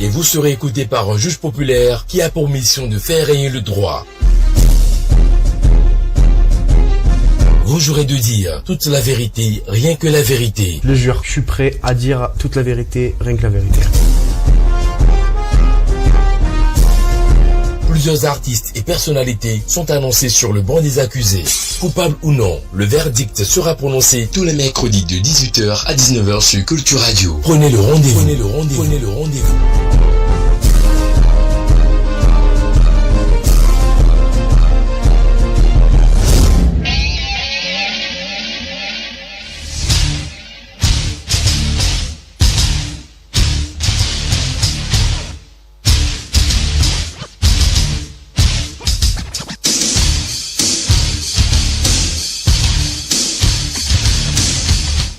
et vous serez écouté par un juge populaire qui a pour mission de faire régner le droit. Vous jurez de dire toute la vérité, rien que la vérité. Je le jure, je suis prêt à dire toute la vérité, rien que la vérité. Plusieurs artistes et personnalités sont annoncés sur le banc des accusés. Coupable ou non, le verdict sera prononcé tous les mercredis de 18h à 19h sur Culture Radio. Prenez le rendez-vous. Prenez le rendez-vous. Prenez le rendez-vous.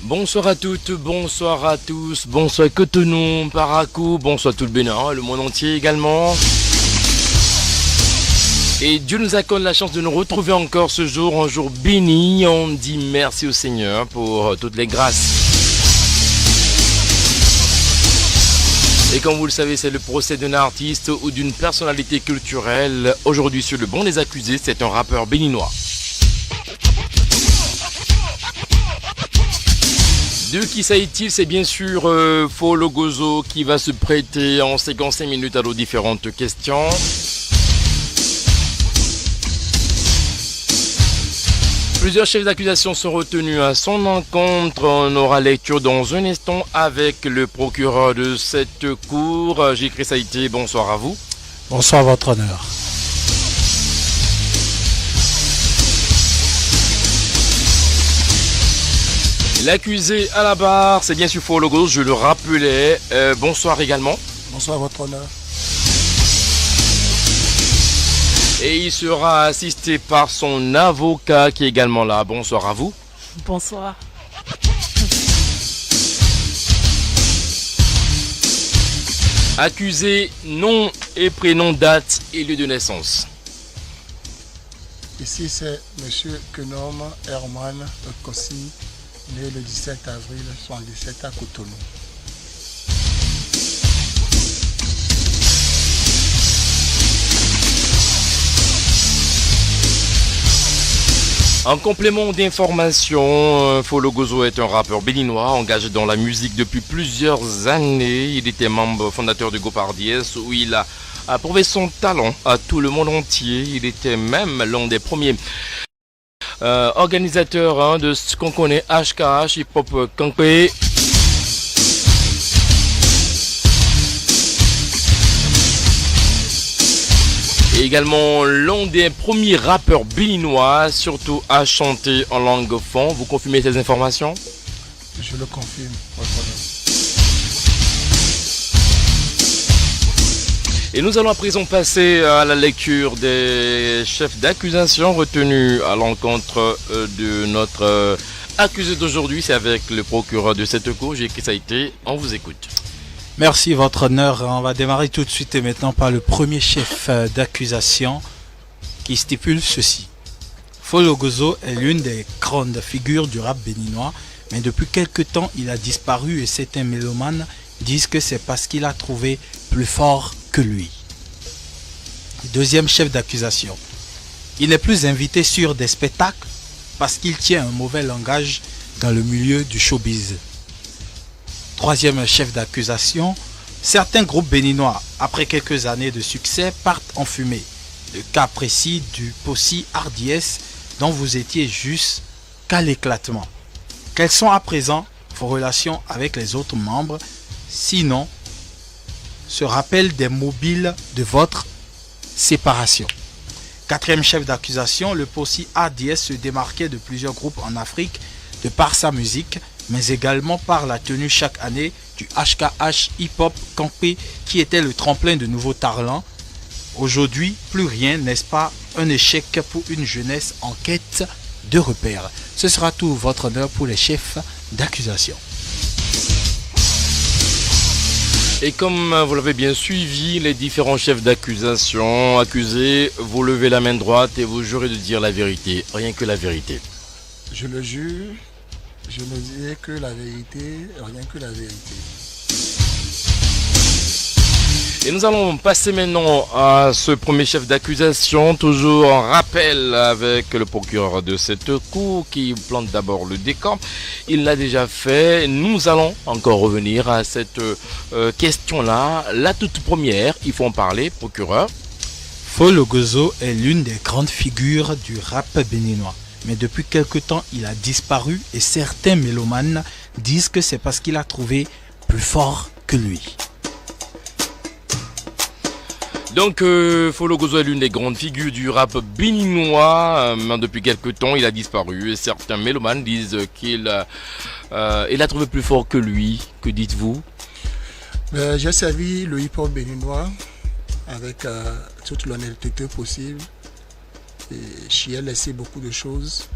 Bonsoir à toutes, bonsoir à tous, bonsoir Cotonou, Parakou, bonsoir tout le Bénin, le monde entier également. Et Dieu nous accorde la chance de nous retrouver encore ce jour, un jour béni. On dit merci au Seigneur pour toutes les grâces. Et comme vous le savez, c'est le procès d'un artiste ou d'une personnalité culturelle. Aujourd'hui sur le banc des accusés, c'est un rappeur béninois. De qui s'agit-il? C'est bien sûr Folo Gozo qui va se prêter en 55 minutes à nos différentes questions. Plusieurs chefs d'accusation sont retenus à son encontre. On aura lecture dans un instant avec le procureur de cette cour. J.Chris Saïté, bonsoir à vous. Bonsoir, votre honneur. L'accusé à la barre, c'est bien sûr Folo Gozo, je le rappelais. Bonsoir également. Bonsoir, votre honneur. Et il sera assisté par son avocat qui est également là. Bonsoir à vous. Bonsoir. Accusé, nom et prénom, date et lieu de naissance. Ici, c'est M. Kenom Herman Kossi, né le 17 avril 1977 à Cotonou. En complément d'information, Folo Gozo est un rappeur béninois engagé dans la musique depuis plusieurs années. Il était membre fondateur de Gopardies où il a prouvé son talent à tout le monde entier. Il était même l'un des premiers organisateurs de ce qu'on connaît HKH, Hip Hop Kankpe. Et également l'un des premiers rappeurs béninois, surtout à chanter en langue fon. Vous confirmez ces informations? Je le confirme, votre honneur. Et nous allons à présent passer à la lecture des chefs d'accusation retenus à l'encontre de notre accusé d'aujourd'hui. C'est avec le procureur de cette cour, J.Chris Saïté. On vous écoute. Merci, votre honneur. On va démarrer tout de suite et maintenant par le premier chef d'accusation qui stipule ceci. Folo Gozo est l'une des grandes figures du rap béninois, mais depuis quelque temps il a disparu et certains mélomanes disent que c'est parce qu'il a trouvé plus fort que lui. Deuxième chef d'accusation. Il n'est plus invité sur des spectacles parce qu'il tient un mauvais langage dans le milieu du showbiz. Troisième chef d'accusation. Certains groupes béninois, après quelques années de succès, partent en fumée. Le cas précis du Possi RDS dont vous étiez juste qu'à l'éclatement. Quelles sont à présent vos relations avec les autres membres? Sinon, se rappelle des mobiles de votre séparation. Quatrième chef d'accusation, le Possi RDS se démarquait de plusieurs groupes en Afrique de par sa musique, mais également par la tenue chaque année du HKH Hip Hop Kankpe qui était le tremplin de nouveaux talents. Aujourd'hui, plus rien, n'est-ce pas un échec pour une jeunesse en quête de repères? Ce sera tout, votre honneur, pour les chefs d'accusation. Et comme vous l'avez bien suivi, les différents chefs d'accusation accusés, vous levez la main droite et vous jurez de dire la vérité, rien que la vérité. Je le jure, je ne dirai que la vérité, rien que la vérité. Et nous allons passer maintenant à ce premier chef d'accusation, toujours en rappel avec le procureur de cette cour qui plante d'abord le décor. Il l'a déjà fait. Nous allons encore revenir à cette question-là. La toute première, il faut en parler, procureur. Folo Gozo est l'une des grandes figures du rap béninois. Mais depuis quelque temps, il a disparu et certains mélomanes disent que c'est parce qu'il a trouvé plus fort que lui. Donc, Folo Gozo est l'une des grandes figures du rap béninois. Mais depuis quelques temps, il a disparu. Et certains mélomanes disent qu'il a trouvé plus fort que lui. Que dites-vous? J'ai servi le hip-hop béninois avec toute l'honnêteté possible. J'y ai laissé beaucoup de choses.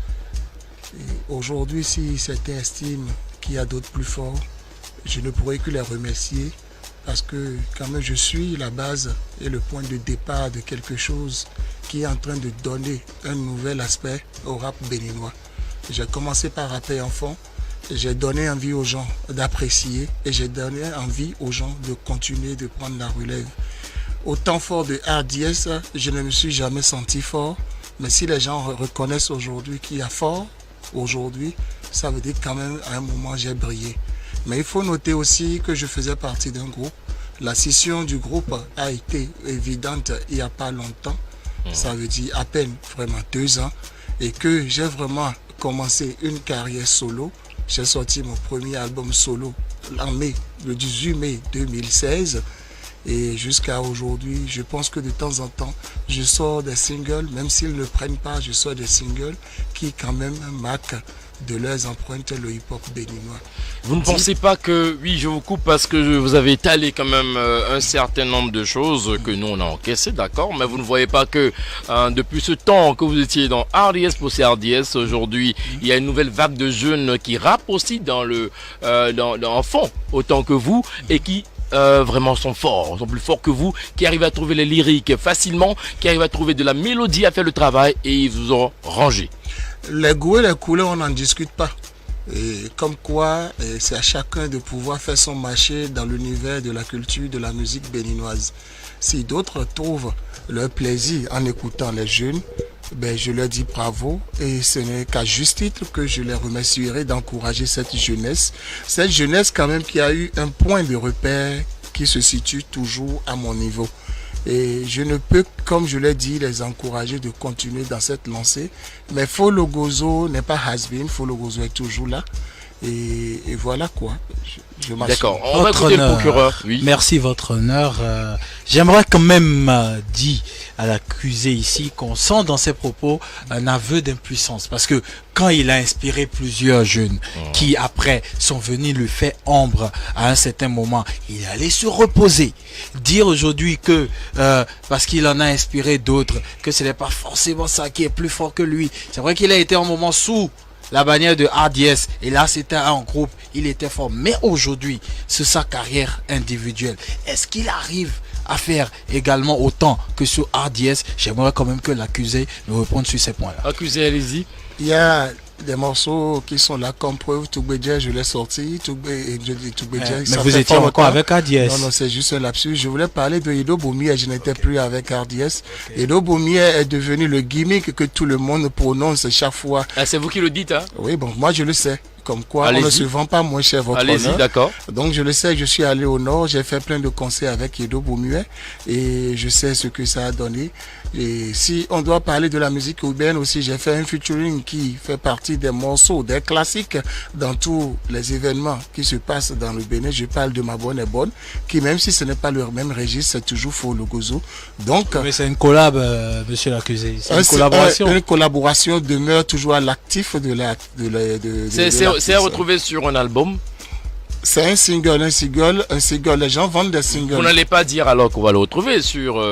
Aujourd'hui, si certains estiment qu'il y a d'autres plus forts, je ne pourrais que les remercier. Parce que quand même je suis la base et le point de départ de quelque chose qui est en train de donner un nouvel aspect au rap béninois. J'ai commencé par rapper enfant, j'ai donné envie aux gens d'apprécier et j'ai donné envie aux gens de continuer de prendre la relève. Au temps fort de RDS, je ne me suis jamais senti fort, mais si les gens reconnaissent aujourd'hui qu'il y a fort, aujourd'hui, ça veut dire quand même à un moment j'ai brillé. Mais il faut noter aussi que je faisais partie d'un groupe. La scission du groupe a été évidente il n'y a pas longtemps. Ça veut dire à peine vraiment 2 ans. Et que j'ai vraiment commencé une carrière solo. J'ai sorti mon premier album solo le 18 mai 2016. Et jusqu'à aujourd'hui, je pense que de temps en temps, je sors des singles. Même s'ils ne prennent pas, je sors des singles qui quand même marquent de leurs empreintes le hip-hop béninois. Vous ne pensez pas que, oui, je vous coupe parce que vous avez étalé quand même un certain nombre de choses que nous on a encaissé, d'accord, mais vous ne voyez pas que depuis ce temps que vous étiez dans RDS pour CRDS, aujourd'hui il y a une nouvelle vague de jeunes qui rappent aussi en fond autant que vous et qui vraiment sont plus forts que vous, qui arrivent à trouver les lyriques facilement, qui arrivent à trouver de la mélodie à faire le travail et ils vous ont rangé. Les goûts et les couleurs, on n'en discute pas. Et comme quoi, c'est à chacun de pouvoir faire son marché dans l'univers de la culture, de la musique béninoise. Si d'autres trouvent leur plaisir en écoutant les jeunes, je leur dis bravo. Et ce n'est qu'à juste titre que je les remercierai d'encourager cette jeunesse. Cette jeunesse quand même qui a eu un point de repère qui se situe toujours à mon niveau. Et je ne peux, comme je l'ai dit, les encourager de continuer dans cette lancée. Mais Folo Gozo n'est pas has-been, Folo Gozo est toujours là. Et voilà quoi. D'accord, on va écouter le procureur. Oui. Merci votre honneur. J'aimerais quand même dire à l'accusé ici qu'on sent dans ses propos un aveu d'impuissance. Parce que quand il a inspiré plusieurs jeunes qui après sont venus lui faire ombre à un certain moment, il est allé se reposer. Dire aujourd'hui que parce qu'il en a inspiré d'autres, que ce n'est pas forcément ça qui est plus fort que lui. C'est vrai qu'il a été un moment sous la bannière de RDS et là c'était un groupe, il était fort, mais aujourd'hui c'est sa carrière individuelle. Est-ce qu'il arrive à faire également autant que sur RDS? J'aimerais quand même que l'accusé me réponde sur ces points-là. Accusé, allez-y. Il y a des morceaux qui sont là comme preuve. Tougbedja, je l'ai sorti. Tougbedja, mais vous étiez encore avec RDS. Non, c'est juste un lapsus. Je voulais parler de Edo Boumie, je n'étais plus avec RDS. Edo Boumie est devenu le gimmick que tout le monde prononce chaque fois. Ah, c'est vous qui le dites, hein? Oui, bon, moi je le sais. Comme quoi, on ne se vend pas moins cher, votre honneur. Allez-y, d'accord. Donc, je le sais, je suis allé au Nord, j'ai fait plein de concerts avec Edo Boumie et je sais ce que ça a donné. Et si on doit parler de la musique urbaine aussi, j'ai fait un featuring qui fait partie des morceaux, des classiques dans tous les événements qui se passent dans le Bénin. Je parle de Ma Bonne est Bonne, qui même si ce n'est pas le même registre, c'est toujours Folo Gozo. Donc, mais c'est une collab, monsieur l'accusé. C'est une collaboration. Une collaboration demeure toujours à l'actif de la. C'est à retrouver sur un album. C'est un single. Les gens vendent des singles. Vous n'allez pas dire alors qu'on va le retrouver sur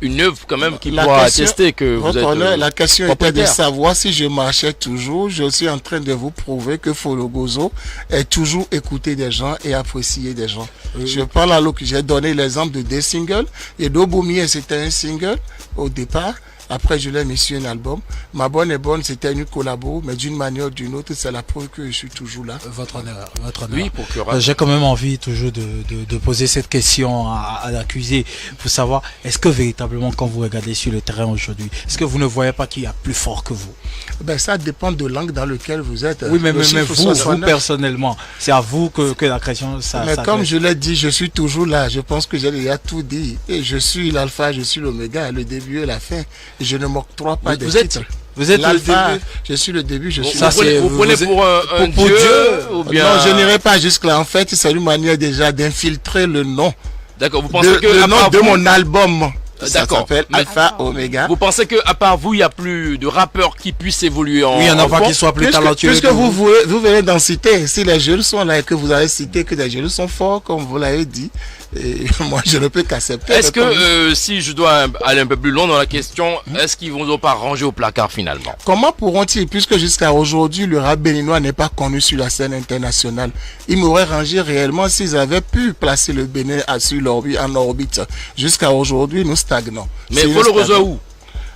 une œuvre quand même qui pourra attester que vous êtes. La question était de savoir si je marchais toujours. Je suis en train de vous prouver que Folo Gozo est toujours écouté des gens et apprécié des gens. Je parle j'ai donné l'exemple de 2 singles. Et Edo Boumie, c'était un single au départ. Après, je l'ai mis sur un album. Ma bonne est bonne, c'était une collabo, mais d'une manière ou d'une autre, c'est la preuve que je suis toujours là. Votre honneur. Oui, procureur. J'ai quand même envie toujours de poser cette question à l'accusé pour savoir, est-ce que véritablement quand vous regardez sur le terrain aujourd'hui, est-ce que vous ne voyez pas qu'il y a plus fort que vous? Ben, ça dépend de l'angle dans lequel vous êtes. Oui, mais Le chiffre vous 69. personnellement, c'est à vous que la question Mais comme je l'ai dit, je suis toujours là. Je pense que j'ai déjà tout dit. Et je suis l'alpha, je suis l'oméga, le début et la fin. Et je ne m'octroie pas de titres. Vous êtes le L'alpha, début. je suis le début, je suis Ça, la fin. c'est- Vous prenez vous- pour un pour dieu, Dieu. ou bien... Non, je n'irai pas jusque-là. En fait, c'est une manière déjà d'infiltrer le nom. D'accord, vous pensez que... Le à nom part de vous- mon album. Ça D'accord. s'appelle Mais- Alpha Omega. Vous pensez que à part vous, il n'y a plus de rappeurs qui puissent évoluer en... Oui, il y en a en pas fond? qui soient plus Puisque, talentueux. puisque que vous venez d'en citer, si les jeunes sont là et que vous avez cité que les jeunes sont forts, comme vous l'avez dit, et moi je ne peux qu'accepter. Est-ce que, Mais comme- si je dois aller un peu plus loin dans la question, est-ce qu'ils vont pas ranger au placard finalement? Comment pourront-ils, puisque jusqu'à aujourd'hui le rap béninois n'est pas connu sur la scène internationale, ils m'auraient rangé réellement s'ils avaient pu placer le Bénin en orbite. Jusqu'à aujourd'hui, nous stagnons. Mais Si faut nous le réseau stagnons-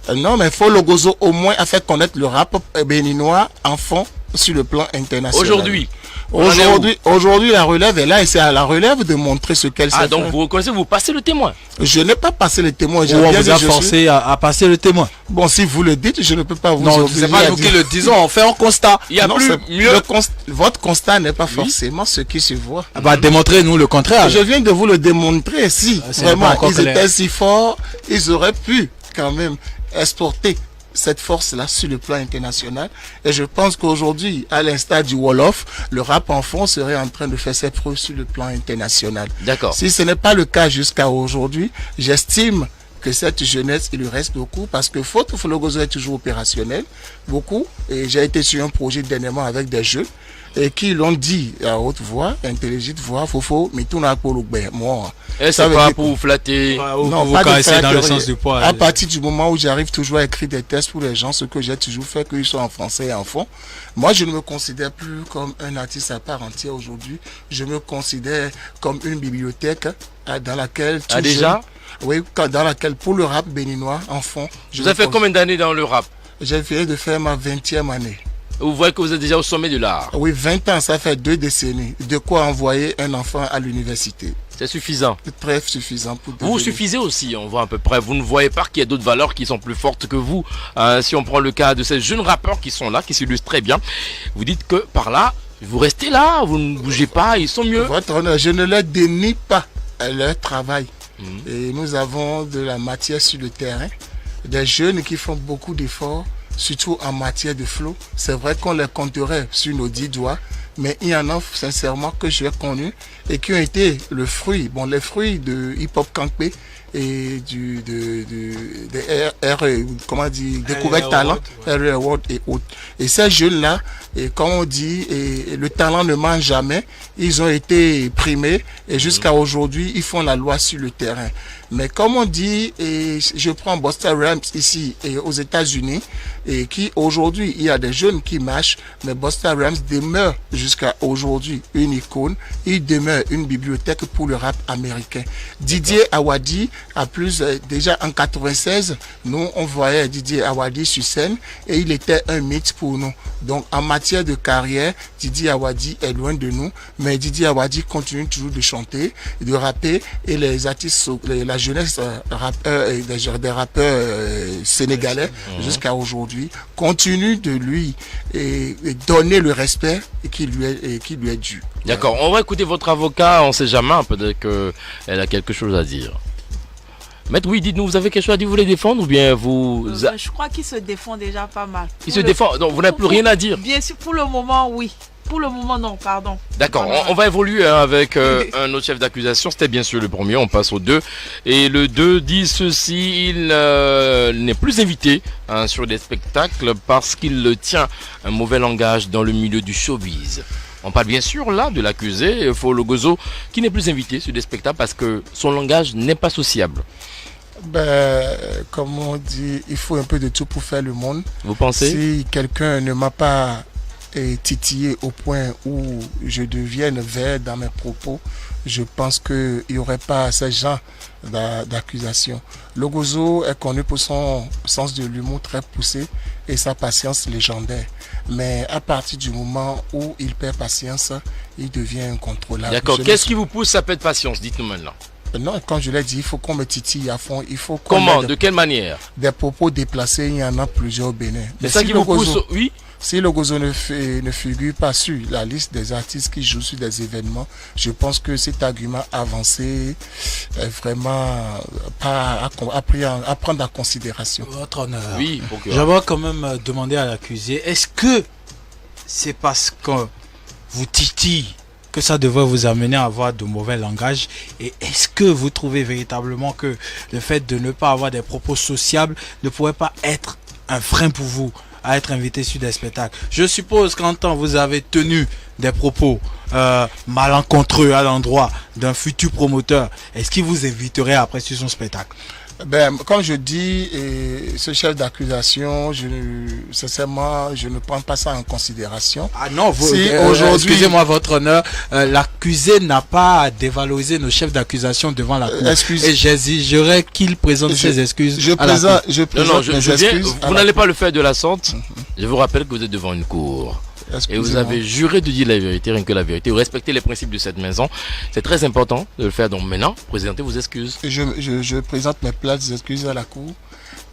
où? Non, mais Folo Gozo au moins a fait connaître le rap béninois en fond sur le plan international. Aujourd'hui? On en est où? Aujourd'hui, la relève est là et c'est à la relève de montrer ce qu'elle sait Ah, donc faire. vous reconnaissez, vous passez le témoin. Je n'ai pas passé les témoins. j'ai Ou on bien vous dit, a je suis- forcé à passer le témoin? Bon, si vous le dites, je ne peux pas vous Non, obliger c'est pas à nous qui dire. le disons, on fait un constat. Il y a Non, plus c'est- mieux. Votre constat n'est pas forcément ce qui se voit. Ah bah, démontrez-nous le contraire. Je viens de vous le démontrer. Si C'est vraiment pas encore ils clair. étaient si forts, ils auraient pu quand même exporter cette force-là sur le plan international. Et je pense qu'aujourd'hui, à l'instar du Wolof, le rap en fond serait en train de faire ses preuves sur le plan international. D'accord. Si ce n'est pas le cas jusqu'à aujourd'hui, j'estime que cette jeunesse, il lui reste beaucoup parce que Faute Fologozo est toujours opérationnel, beaucoup. Et j'ai été sur un projet dernièrement avec des jeunes et qui l'ont dit à haute voix, intelligente voix, Fofo, mais tout n'a pas le bien. Moi, Et ça c'est veut pas dire- pour vous flatter. non, vous pas de caresser dans le flatterie. sens du poil. À partir du moment où j'arrive toujours à écrire des textes pour les gens, ce que j'ai toujours fait, qu'ils soient en français et en fond, moi je ne me considère plus comme un artiste à part entière aujourd'hui. Je me considère comme une bibliothèque dans laquelle... Ah, tout déjà? jeune- Oui, dans laquelle pour le rap béninois, en fond... je Vous avez me fait cons- combien d'années dans le rap? J'ai fini de faire ma 20e année. Vous voyez que vous êtes déjà au sommet de l'art. Oui, 20 ans, ça fait 2 décennies. De quoi envoyer un enfant à l'université. C'est suffisant. C'est très suffisant pour Vous devenir- suffisez aussi, on voit à peu près. Vous ne voyez pas qu'il y a d'autres valeurs qui sont plus fortes que vous. Si on prend le cas de ces jeunes rappeurs qui sont là, qui s'illustrent très bien, vous dites que par là, vous restez là, vous ne bougez pas, ils sont mieux. Votre honneur, je ne leur dénie pas leur travail. Et nous avons de la matière sur le terrain, des jeunes qui font beaucoup d'efforts, surtout en matière de flow. C'est vrai qu'on les compterait sur nos 10 doigts, mais il y en a sincèrement que j'ai connus et qui ont été le fruit, les fruits de hip-hop campé et découverte talent, R Award et autres. Et ces jeunes-là, et comme on dit, et le talent ne ment jamais, ils ont été primés et jusqu'à aujourd'hui, ils font la loi sur le terrain. Mais comme on dit, et je prends Busta Rhymes ici et aux États-Unis, et qui aujourd'hui, il y a des jeunes qui marchent, mais Busta Rhymes demeure jusqu'à aujourd'hui une icône, il demeure une bibliothèque pour le rap américain. Didier Awadi a déjà en 96, nous on voyait Didier Awadi sur scène et il était un mythe pour nous. Donc en matière de carrière, Didier Awadi est loin de nous, mais Didier Awadi continue toujours de chanter, de rapper et les artistes, la jeunesse des rappeurs sénégalais jusqu'à aujourd'hui continue de lui et donner le respect qui lui est dû. D'accord, on va écouter votre avocat, on ne sait jamais, peut-être qu'elle a quelque chose à dire. Maître, oui, dites-nous, vous avez quelque chose à dire, vous voulez défendre ou bien vous... Je crois qu'il se défend déjà pas mal. Il se défend, donc vous n'avez plus rien à dire. Bien sûr, pour le moment, oui. Pour le moment, non, pardon. D'accord, Voilà. on va évoluer avec un autre chef d'accusation. C'était bien sûr le premier, on passe au 2. Et le 2 dit ceci, il n'est plus invité sur des spectacles parce qu'il tient un mauvais langage dans le milieu du showbiz. On parle bien sûr là de l'accusé, Folo Gozo, qui n'est plus invité sur des spectacles parce que son langage n'est pas sociable. Comme on dit, il faut un peu de tout pour faire le monde. Vous pensez? Si quelqu'un ne m'a pas titillé au point où je devienne vert dans mes propos, je pense qu'il n'y aurait pas ce genre d'accusation. Logozo est connu pour son sens de l'humour très poussé et sa patience légendaire. Mais à partir du moment où il perd patience, il devient incontrôlable. D'accord. Qu'est-ce qui vous pousse à perdre patience? Dites-nous maintenant. Non, comme je l'ai dit, il faut qu'on me titille à fond. Il faut Comment? De quelle manière? Des propos déplacés, il y en a plusieurs au Bénin. C'est ça qui vous pousse? Oui. Si Logozo ne figure pas sur la liste des artistes qui jouent sur des événements, je pense que cet argument avancé est vraiment pas à prendre en considération. Votre honneur. Oui, j'aimerais quand même demander à l'accusé, est-ce que c'est parce que vous titillez que ça devrait vous amener à avoir de mauvais langage? Et est-ce que vous trouvez véritablement que le fait de ne pas avoir des propos sociables ne pourrait pas être un frein pour vous à être invité sur des spectacles? Je suppose qu'en temps vous avez tenu des propos malencontreux à l'endroit d'un futur promoteur, est-ce qu'il vous inviterait après sur son spectacle? Comme je dis, ce chef d'accusation, sincèrement, je ne prends pas ça en considération. Ah non, excusez-moi votre honneur, l'accusé n'a pas à dévaloriser nos chefs d'accusation devant la cour. Et j'exigerais qu'il présente ses excuses. Je présente mes excuses. Vous n'allez pas le faire de la sorte. Je vous rappelle que vous êtes devant une cour. Et vous avez juré de dire la vérité, rien que la vérité. Vous respectez les principes de cette maison. C'est très important de le faire. Donc maintenant, présentez vos excuses. Je présente mes plates excuses à la cour.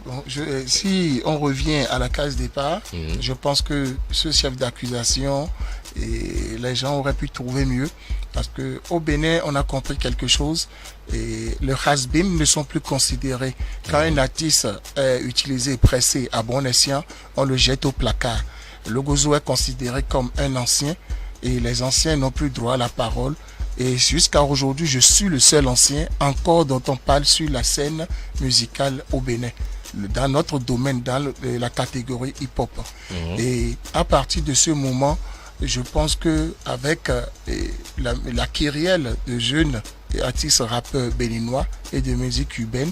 Bon, si on revient à la case départ, je pense que ce chef d'accusation, les gens auraient pu trouver mieux. Parce qu'au Bénin, on a compris quelque chose. Et les has-been ne sont plus considérés. Quand un artiste est utilisé, pressé à bon escient, on le jette au placard. Logozo est considéré comme un ancien et les anciens n'ont plus droit à la parole. Et jusqu'à aujourd'hui, je suis le seul ancien encore dont on parle sur la scène musicale au Bénin, dans notre domaine, dans la catégorie hip-hop. Et à partir de ce moment, je pense que avec la kyrielle de jeunes artistes rappeurs béninois et de musique urbaine,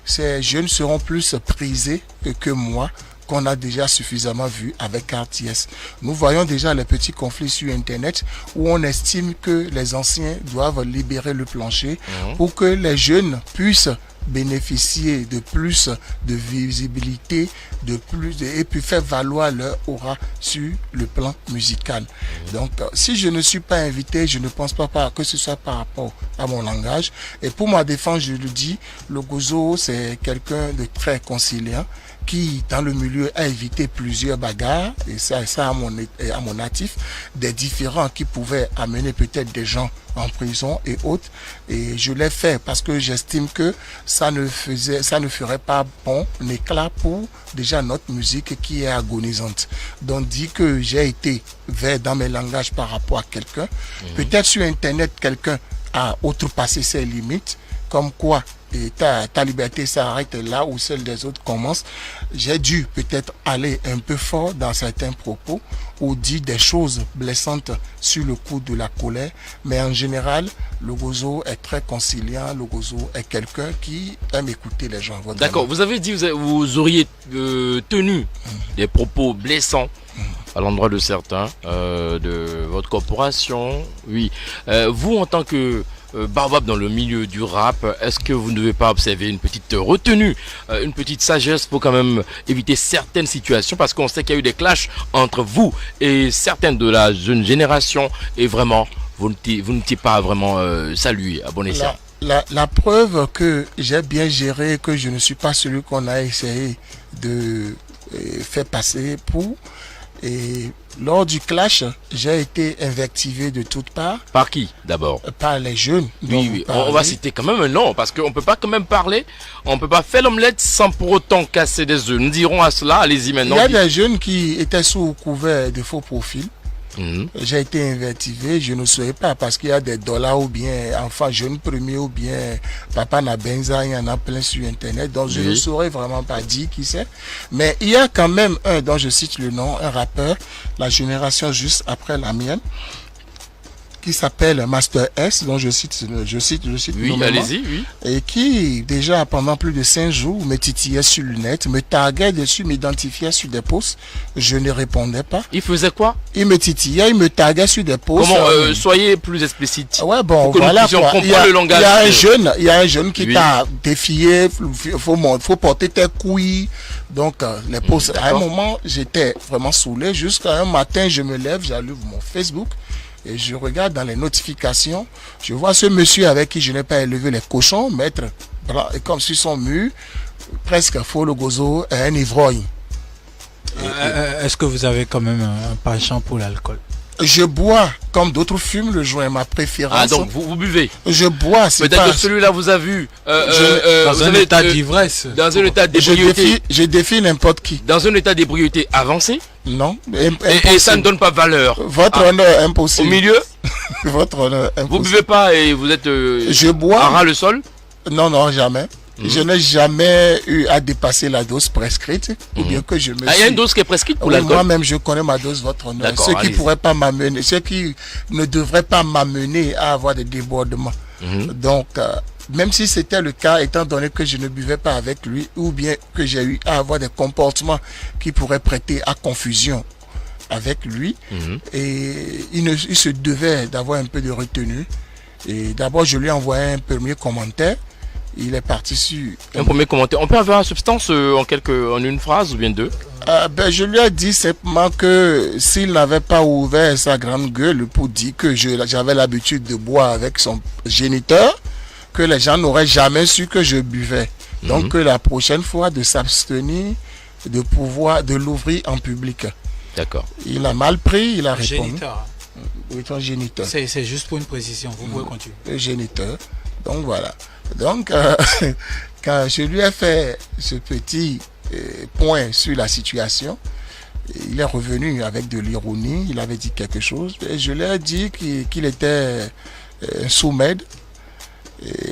ces jeunes seront plus prisés que moi, qu'on a déjà suffisamment vu avec RTS. Nous voyons déjà les petits conflits sur Internet où on estime que les anciens doivent libérer le plancher pour que les jeunes puissent bénéficier de plus de visibilité, et puis faire valoir leur aura sur le plan musical. Donc, si je ne suis pas invité, je ne pense pas que ce soit par rapport à mon langage. Et pour ma défense, je le dis, Logozo, c'est quelqu'un de très conciliant qui, dans le milieu, a évité plusieurs bagarres, et ça à mon actif, des différends qui pouvaient amener peut-être des gens en prison et autres. Et je l'ai fait parce que j'estime que ça ne ferait pas bon éclat pour déjà notre musique qui est agonisante. Donc, dit que j'ai été vert dans mes langages par rapport à quelqu'un. Peut-être sur Internet, quelqu'un a outrepassé ses limites, comme quoi et ta liberté s'arrête là où celle des autres commence. J'ai dû peut-être aller un peu fort dans certains propos ou dire des choses blessantes sur le coup de la colère, mais en général, Logozo est très conciliant. Logozo est quelqu'un qui aime écouter les gens. D'accord, vous avez dit vous auriez tenu des propos blessants à l'endroit de certains de votre corporation. Oui, vous en tant que Baobab dans le milieu du rap, est-ce que vous ne devez pas observer une petite retenue, une petite sagesse pour quand même éviter certaines situations, parce qu'on sait qu'il y a eu des clashs entre vous et certaines de la jeune génération et vraiment vous n'étiez pas vraiment salué à bon escient. La preuve que j'ai bien géré, que je ne suis pas celui qu'on a essayé de faire passer pour. Et lors du clash, j'ai été invectivé de toutes parts. Par qui d'abord? Par les jeunes. Oui, on va citer quand même un nom, parce qu'on ne peut pas quand même parler, on ne peut pas faire l'omelette sans pour autant casser des œufs. Nous dirons à cela, allez-y maintenant. Il y a des jeunes qui étaient sous couvert de faux profils. J'ai été invectivé, je ne saurais pas, parce qu'il y a des dollars ou bien enfants jeunes premiers ou bien papa na benza, il y en a plein sur Internet, donc je ne saurais vraiment pas dire qui c'est. Mais il y a quand même un dont je cite le nom, un rappeur, la génération juste après la mienne, qui s'appelle Master S, dont je cite Oui, nommément, allez-y, oui. et qui, déjà pendant plus de 5 jours, me titillait sur le net, me taguait dessus, m'identifiait sur des posts. Je ne répondais pas. Il faisait quoi? Il me titillait, il me taguait sur des posts. Comment soyez plus explicite. Ouais, bon, Pour que nous voilà puissions quoi. comprendre le langage. Il y a un jeune qui Oui. t'a défié, faut porter tes couilles. Donc, les posts, à un d'accord. moment, j'étais vraiment saoulé. Jusqu'à un matin, je me lève, j'allume mon Facebook et je regarde dans les notifications. Je vois ce monsieur avec qui je n'ai pas élevé les cochons mettre comme sur son mur, presque Folo Gozo, un ivrogne. Est-ce que vous avez quand même un penchant pour l'alcool? Je bois, comme d'autres fument, le joint est ma préférence. Ah, donc vous buvez. Je bois, c'est Peut-être pas... que celui-là vous a vu. Dans vous un avez, état d'ivresse. Dans un état d'ébriété. Je défie n'importe qui. Dans un état d'ébriété avancé. Non. Et ça ne donne pas valeur. Votre honneur impossible. Au milieu, Votre honneur vous impossible. buvez pas et vous êtes Je bois. à ras le sol. Non, non, jamais. Je n'ai jamais eu à dépasser la dose prescrite. Ou bien que je me Ah, il y a une dose qui est prescrite pour Oui, l'alcool. moi-même, je connais ma dose, votre honneur. D'accord, Ce qui allez-y. pourrait pas m'amener, ce qui ne devrait pas m'amener à avoir des débordements. Donc, même si c'était le cas, étant donné que je ne buvais pas avec lui, ou bien que j'ai eu à avoir des comportements qui pourraient prêter à confusion avec lui, et il se devait d'avoir un peu de retenue. Et d'abord, je lui ai envoyé un premier commentaire. Il est parti sur... Un premier commentaire. On peut avoir la substance en une phrase ou bien deux. Je lui ai dit simplement que s'il n'avait pas ouvert sa grande gueule pour dire que j'avais l'habitude de boire avec son géniteur, que les gens n'auraient jamais su que je buvais. Donc que la prochaine fois de s'abstenir de l'ouvrir en public. D'accord. Il a mal pris, il a répondu. Géniteur. Oui, ton géniteur. C'est juste pour une précision. Vous pouvez continuer. Le géniteur. Donc voilà. Donc quand je lui ai fait ce petit point sur la situation, il est revenu avec de l'ironie, il avait dit quelque chose, et je lui ai dit qu'il était sous-maître,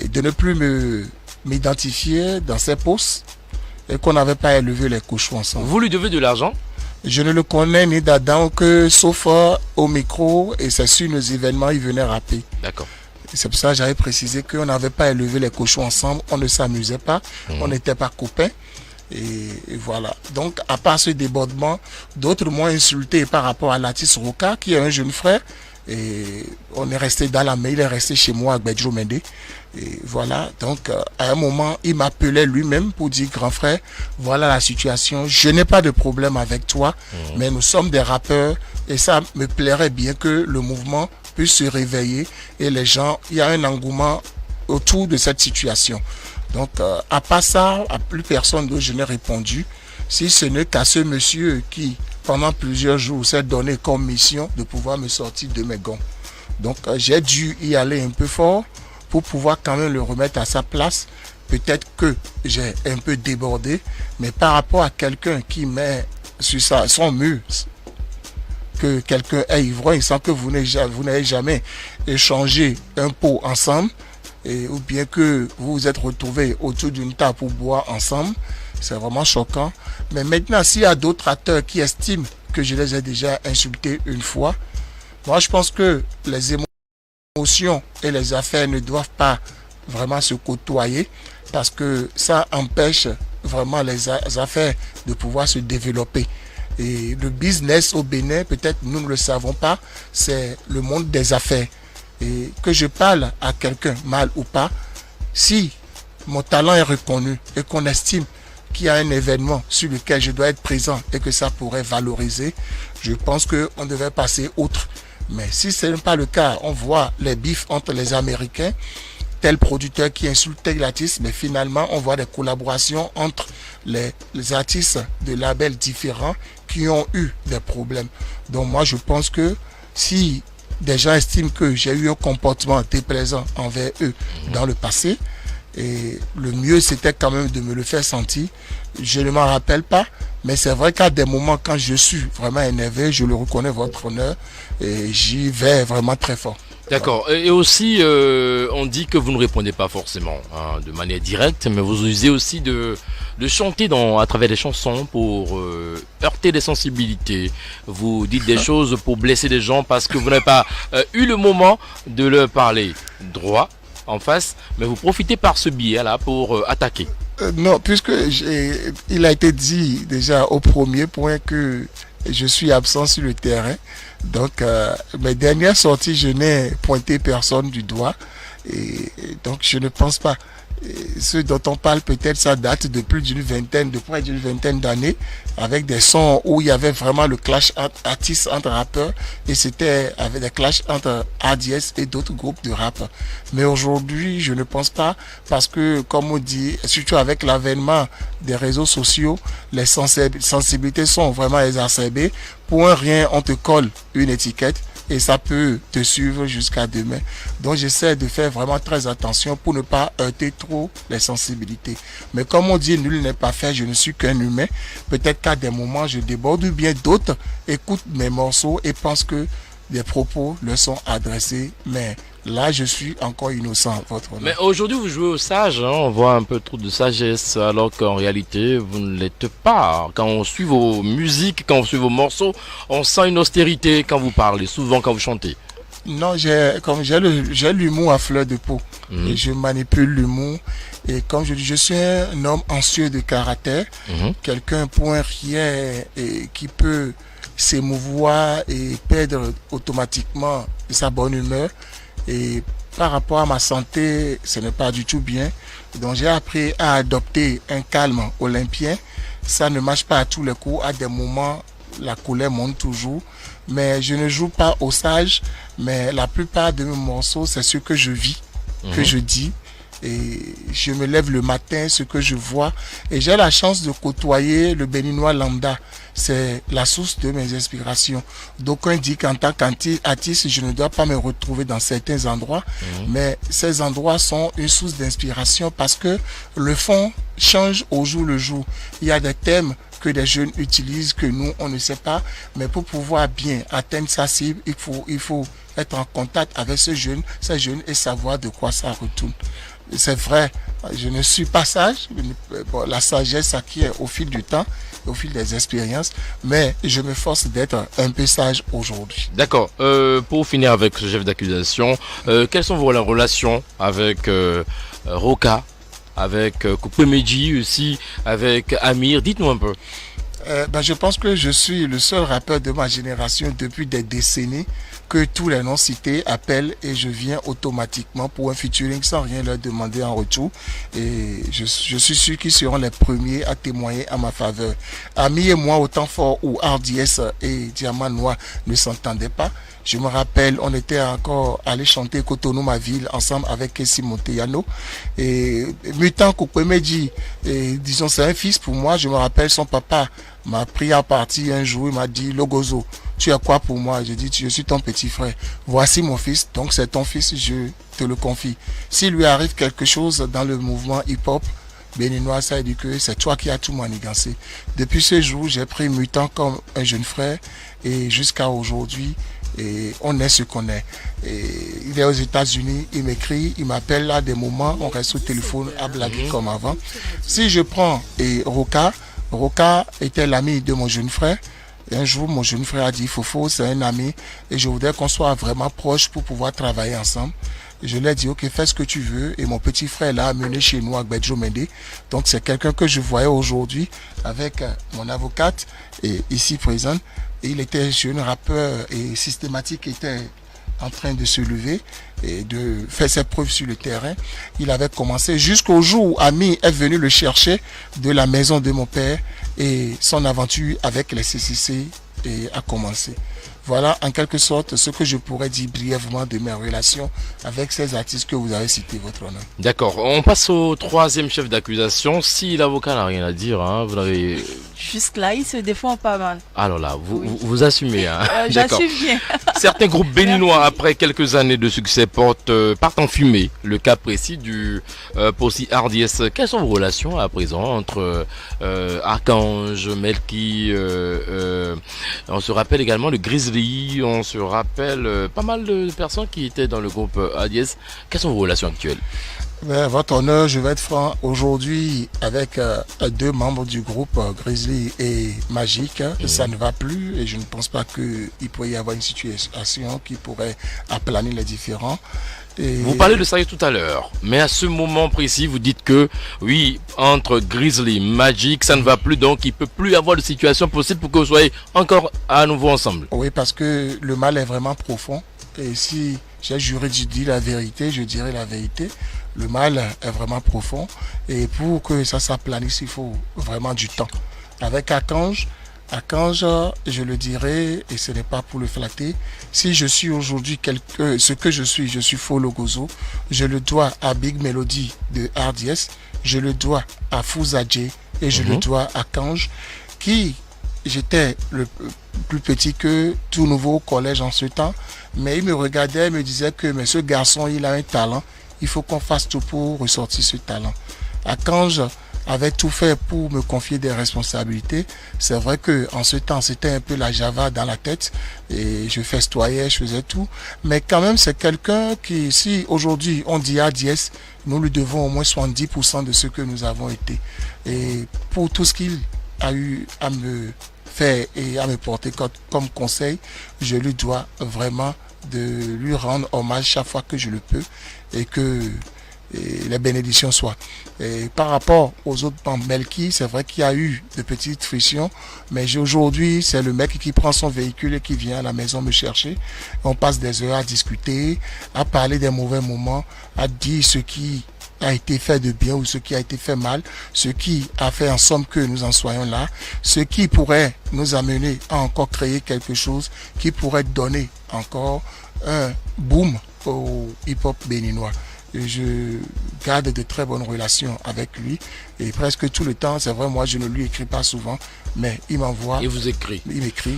de ne plus m'identifier dans ses posts, et qu'on n'avait pas élevé les cochons ensemble. Vous lui devez de l'argent. Je ne le connais ni d'Adam que sauf au micro, et c'est sur nos événements, il venait rapper. D'accord. C'est pour ça que j'avais précisé qu'on n'avait pas élevé les cochons ensemble, on ne s'amusait pas, on n'était pas copains. Et voilà. Donc, à part ce débordement, d'autres m'ont insulté par rapport à l'artiste Roca, qui est un jeune frère. Et on est resté dans la main, il est resté chez moi à Bedjo Mende. Et voilà. Donc, à un moment, il m'appelait lui-même pour dire, grand frère, voilà la situation. Je n'ai pas de problème avec toi, mais nous sommes des rappeurs. Et ça me plairait bien que le mouvement puisse se réveiller. Et les gens, il y a un engouement autour de cette situation. Donc, à part ça, à plus personne d'autre, je n'ai répondu. Si ce n'est qu'à ce monsieur qui, pendant plusieurs jours, s'est donné comme mission de pouvoir me sortir de mes gonds. Donc, j'ai dû y aller un peu fort pour pouvoir quand même le remettre à sa place. Peut-être que j'ai un peu débordé, mais par rapport à quelqu'un qui met sur son mur que quelqu'un est ivrogne sans que vous n'ayez jamais échangé un pot ensemble, ou bien que vous vous êtes retrouvés autour d'une table pour boire ensemble, c'est vraiment choquant. Mais maintenant, s'il y a d'autres acteurs qui estiment que je les ai déjà insultés une fois, moi je pense que les émotions et les affaires ne doivent pas vraiment se côtoyer, parce que ça empêche vraiment les affaires de pouvoir se développer. Et le business au Bénin, peut-être nous ne le savons pas, c'est le monde des affaires. Et que je parle à quelqu'un, mal ou pas, si mon talent est reconnu et qu'on estime qu'il y a un événement sur lequel je dois être présent et que ça pourrait valoriser, je pense qu'on devait passer outre. Mais si ce n'est pas le cas, on voit les bifs entre les Américains, tel producteur qui insulte tel artiste, mais finalement on voit des collaborations entre les artistes de labels différents qui ont eu des problèmes. Donc moi je pense que si des gens estiment que j'ai eu un comportement déplaisant envers eux dans le passé, et le mieux c'était quand même de me le faire sentir. Je ne m'en rappelle pas, mais c'est vrai qu'à des moments quand je suis vraiment énervé, je le reconnais, votre honneur, et j'y vais vraiment très fort. D'accord. Et aussi, on dit que vous ne répondez pas forcément de manière directe, mais vous usez aussi de chanter à travers des chansons pour heurter les sensibilités. Vous dites des choses pour blesser des gens parce que vous n'avez pas eu le moment de leur parler droit en face, mais vous profitez par ce biais-là pour attaquer. Non, puisque il a été dit déjà au premier point que je suis absent sur le terrain. Donc, mes dernières sorties, je n'ai pointé personne du doigt. Et donc, je ne pense pas. Ce dont on parle, peut-être, ça date de près d'une vingtaine d'années, avec des sons où il y avait vraiment le clash artiste entre rappeurs, et c'était avec des clashs entre RDS et d'autres groupes de rap. Mais aujourd'hui, je ne pense pas, parce que, comme on dit, surtout avec l'avènement des réseaux sociaux, les sensibilités sont vraiment exacerbées. Pour un rien, on te colle une étiquette, et ça peut te suivre jusqu'à demain. Donc j'essaie de faire vraiment très attention pour ne pas heurter trop les sensibilités. Mais comme on dit, nul n'est pas fait, je ne suis qu'un humain. Peut-être qu'à des moments je déborde, ou bien d'autres écoutent mes morceaux et pensent que des propos leur sont adressés. Mais là, je suis encore innocent, votre honneur. Mais aujourd'hui, vous jouez au sage, on voit un peu trop de sagesse, alors qu'en réalité, vous ne l'êtes pas. Quand on suit vos musiques, quand on suit vos morceaux, on sent une austérité quand vous parlez, souvent quand vous chantez. Non, j'ai l'humour à fleur de peau. Et je manipule l'humour. Et comme je dis, je suis un homme anxieux de caractère. Quelqu'un pour un rien et qui peut s'émouvoir et perdre automatiquement sa bonne humeur. Et par rapport à ma santé, ce n'est pas du tout bien. Donc j'ai appris à adopter un calme olympien. Ça ne marche pas à tous les coups. À des moments, la colère monte toujours. Mais je ne joue pas au sage. Mais la plupart de mes morceaux, c'est ce que je vis, que je dis. Et je me lève le matin, ce que je vois. Et j'ai la chance de côtoyer le béninois lambda. C'est la source de mes inspirations. D'aucuns disent qu'en tant qu'artiste, je ne dois pas me retrouver dans certains endroits. Mais ces endroits sont une source d'inspiration parce que le fond change au jour le jour. Il y a des thèmes que des jeunes utilisent, que nous, on ne sait pas. Mais pour pouvoir bien atteindre sa cible, il faut être en contact avec ces jeunes et savoir de quoi ça retourne. C'est vrai, je ne suis pas sage. Bon, la sagesse s'acquiert au fil du temps, au fil des expériences, mais je me force d'être un peu sage aujourd'hui. D'accord. Pour finir avec ce chef d'accusation, quelles sont vos relations avec Roka, avec Koukoumeji aussi, avec Amir? Dites-nous un peu. Je pense que je suis le seul rappeur de ma génération depuis des décennies que tous les noms cités appellent et je viens automatiquement pour un featuring sans rien leur demander en retour. Et je suis sûr qu'ils seront les premiers à témoigner à ma faveur. Ami et moi, au temps fort où RDS et Diamant Noir ne s'entendaient pas, je me rappelle, on était encore allé chanter Cotonou, ma ville, ensemble avec Kessi Monteyano. Et Mutant Koukoumeji, disons, c'est un fils pour moi. Je me rappelle, son papa m'a pris à partie un jour, il m'a dit, Logozo, tu as quoi pour moi? J'ai dit, je suis ton petit frère. Voici mon fils, donc c'est ton fils, je te le confie. S'il lui arrive quelque chose dans le mouvement hip-hop béninois, ça dit que c'est toi qui as tout manigancé. Depuis ce jour, j'ai pris Mutant comme un jeune frère et jusqu'à aujourd'hui, et on est ce qu'on est. Et il est aux États-Unis, il m'écrit, il m'appelle à des moments, on reste au téléphone à blaguer comme avant. Si je prends Roka était l'ami de mon jeune frère. Et un jour, mon jeune frère a dit, Fofo, c'est un ami et je voudrais qu'on soit vraiment proches pour pouvoir travailler ensemble. Et je lui ai dit, ok, fais ce que tu veux. Et mon petit frère l'a amené chez nous à Bedjo Mende. Donc c'est quelqu'un que je voyais aujourd'hui avec mon avocate et ici présente. Et il était jeune rappeur et systématique, était en train de se lever et de faire ses preuves sur le terrain. Il avait commencé jusqu'au jour où Ami est venu le chercher de la maison de mon père et son aventure avec les CCC a commencé. Voilà en quelque sorte ce que je pourrais dire brièvement de mes relations avec ces artistes que vous avez cités, votre honneur. D'accord, on passe au troisième chef d'accusation. Si l'avocat n'a rien à dire, vous n'avez Jusque-là, il se défend pas mal. Alors là, Oui. vous assumez. Hein. D'accord. J'assume bien. Certains groupes béninois, après quelques années de succès, partent en fumée. Le cas précis du Possi RDS. Quelles sont vos relations à présent entre Archange, Melky, on se rappelle également le Grizzly, on se rappelle pas mal de personnes qui étaient dans le groupe RDS. Quelles sont vos relations actuelles? Votre honneur, je vais être franc. Aujourd'hui, avec 2 membres du groupe, Grizzly et Magic, ça ne va plus et je ne pense pas qu'il pourrait y avoir une situation qui pourrait aplanir les différends. Et Vous parlez de ça tout à l'heure, mais à ce moment précis, vous dites que oui, entre Grizzly, Magic, ça ne va plus, donc il ne peut plus y avoir de situation possible pour que vous soyez encore à nouveau ensemble. Oui, parce que le mal est vraiment profond. Et si j'ai juré de dire la vérité, je dirai la vérité. Le mal est vraiment profond. Et pour que ça s'aplanisse, il faut vraiment du temps. Avec Archange, je le dirai, et ce n'est pas pour le flatter, si je suis aujourd'hui ce que je suis Folo Gozo, je le dois à Big Melody de RDS, je le dois à Fouzaje et je le dois à Archange, qui j'étais le plus petit que tout nouveau au collège en ce temps, mais il me regardait et me disait que mais ce garçon, il a un talent, il faut qu'on fasse tout pour ressortir ce talent. Archange avait tout fait pour me confier des responsabilités. C'est vrai que en ce temps, c'était un peu la Java dans la tête et je festoyais, je faisais tout. Mais quand même, c'est quelqu'un qui, si aujourd'hui on dit ADS, nous lui devons au moins 70% de ce que nous avons été. Et pour tout ce qu'il a eu à me faire et à me porter comme conseil, je lui dois vraiment de lui rendre hommage chaque fois que je le peux et que les bénédictions soient. Et par rapport aux autres bandes Melky, c'est vrai qu'il y a eu de petites frictions, mais aujourd'hui, c'est le mec qui prend son véhicule et qui vient à la maison me chercher. On passe des heures à discuter, à parler des mauvais moments, à dire ce qui a été fait de bien ou ce qui a été fait mal, ce qui a fait en somme que nous en soyons là, ce qui pourrait nous amener à encore créer quelque chose qui pourrait donner encore un boom au hip-hop béninois. Et je garde de très bonnes relations avec lui et presque tout le temps, c'est vrai, moi je ne lui écris pas souvent, mais il m'envoie. Et vous écrit. Il m'écrit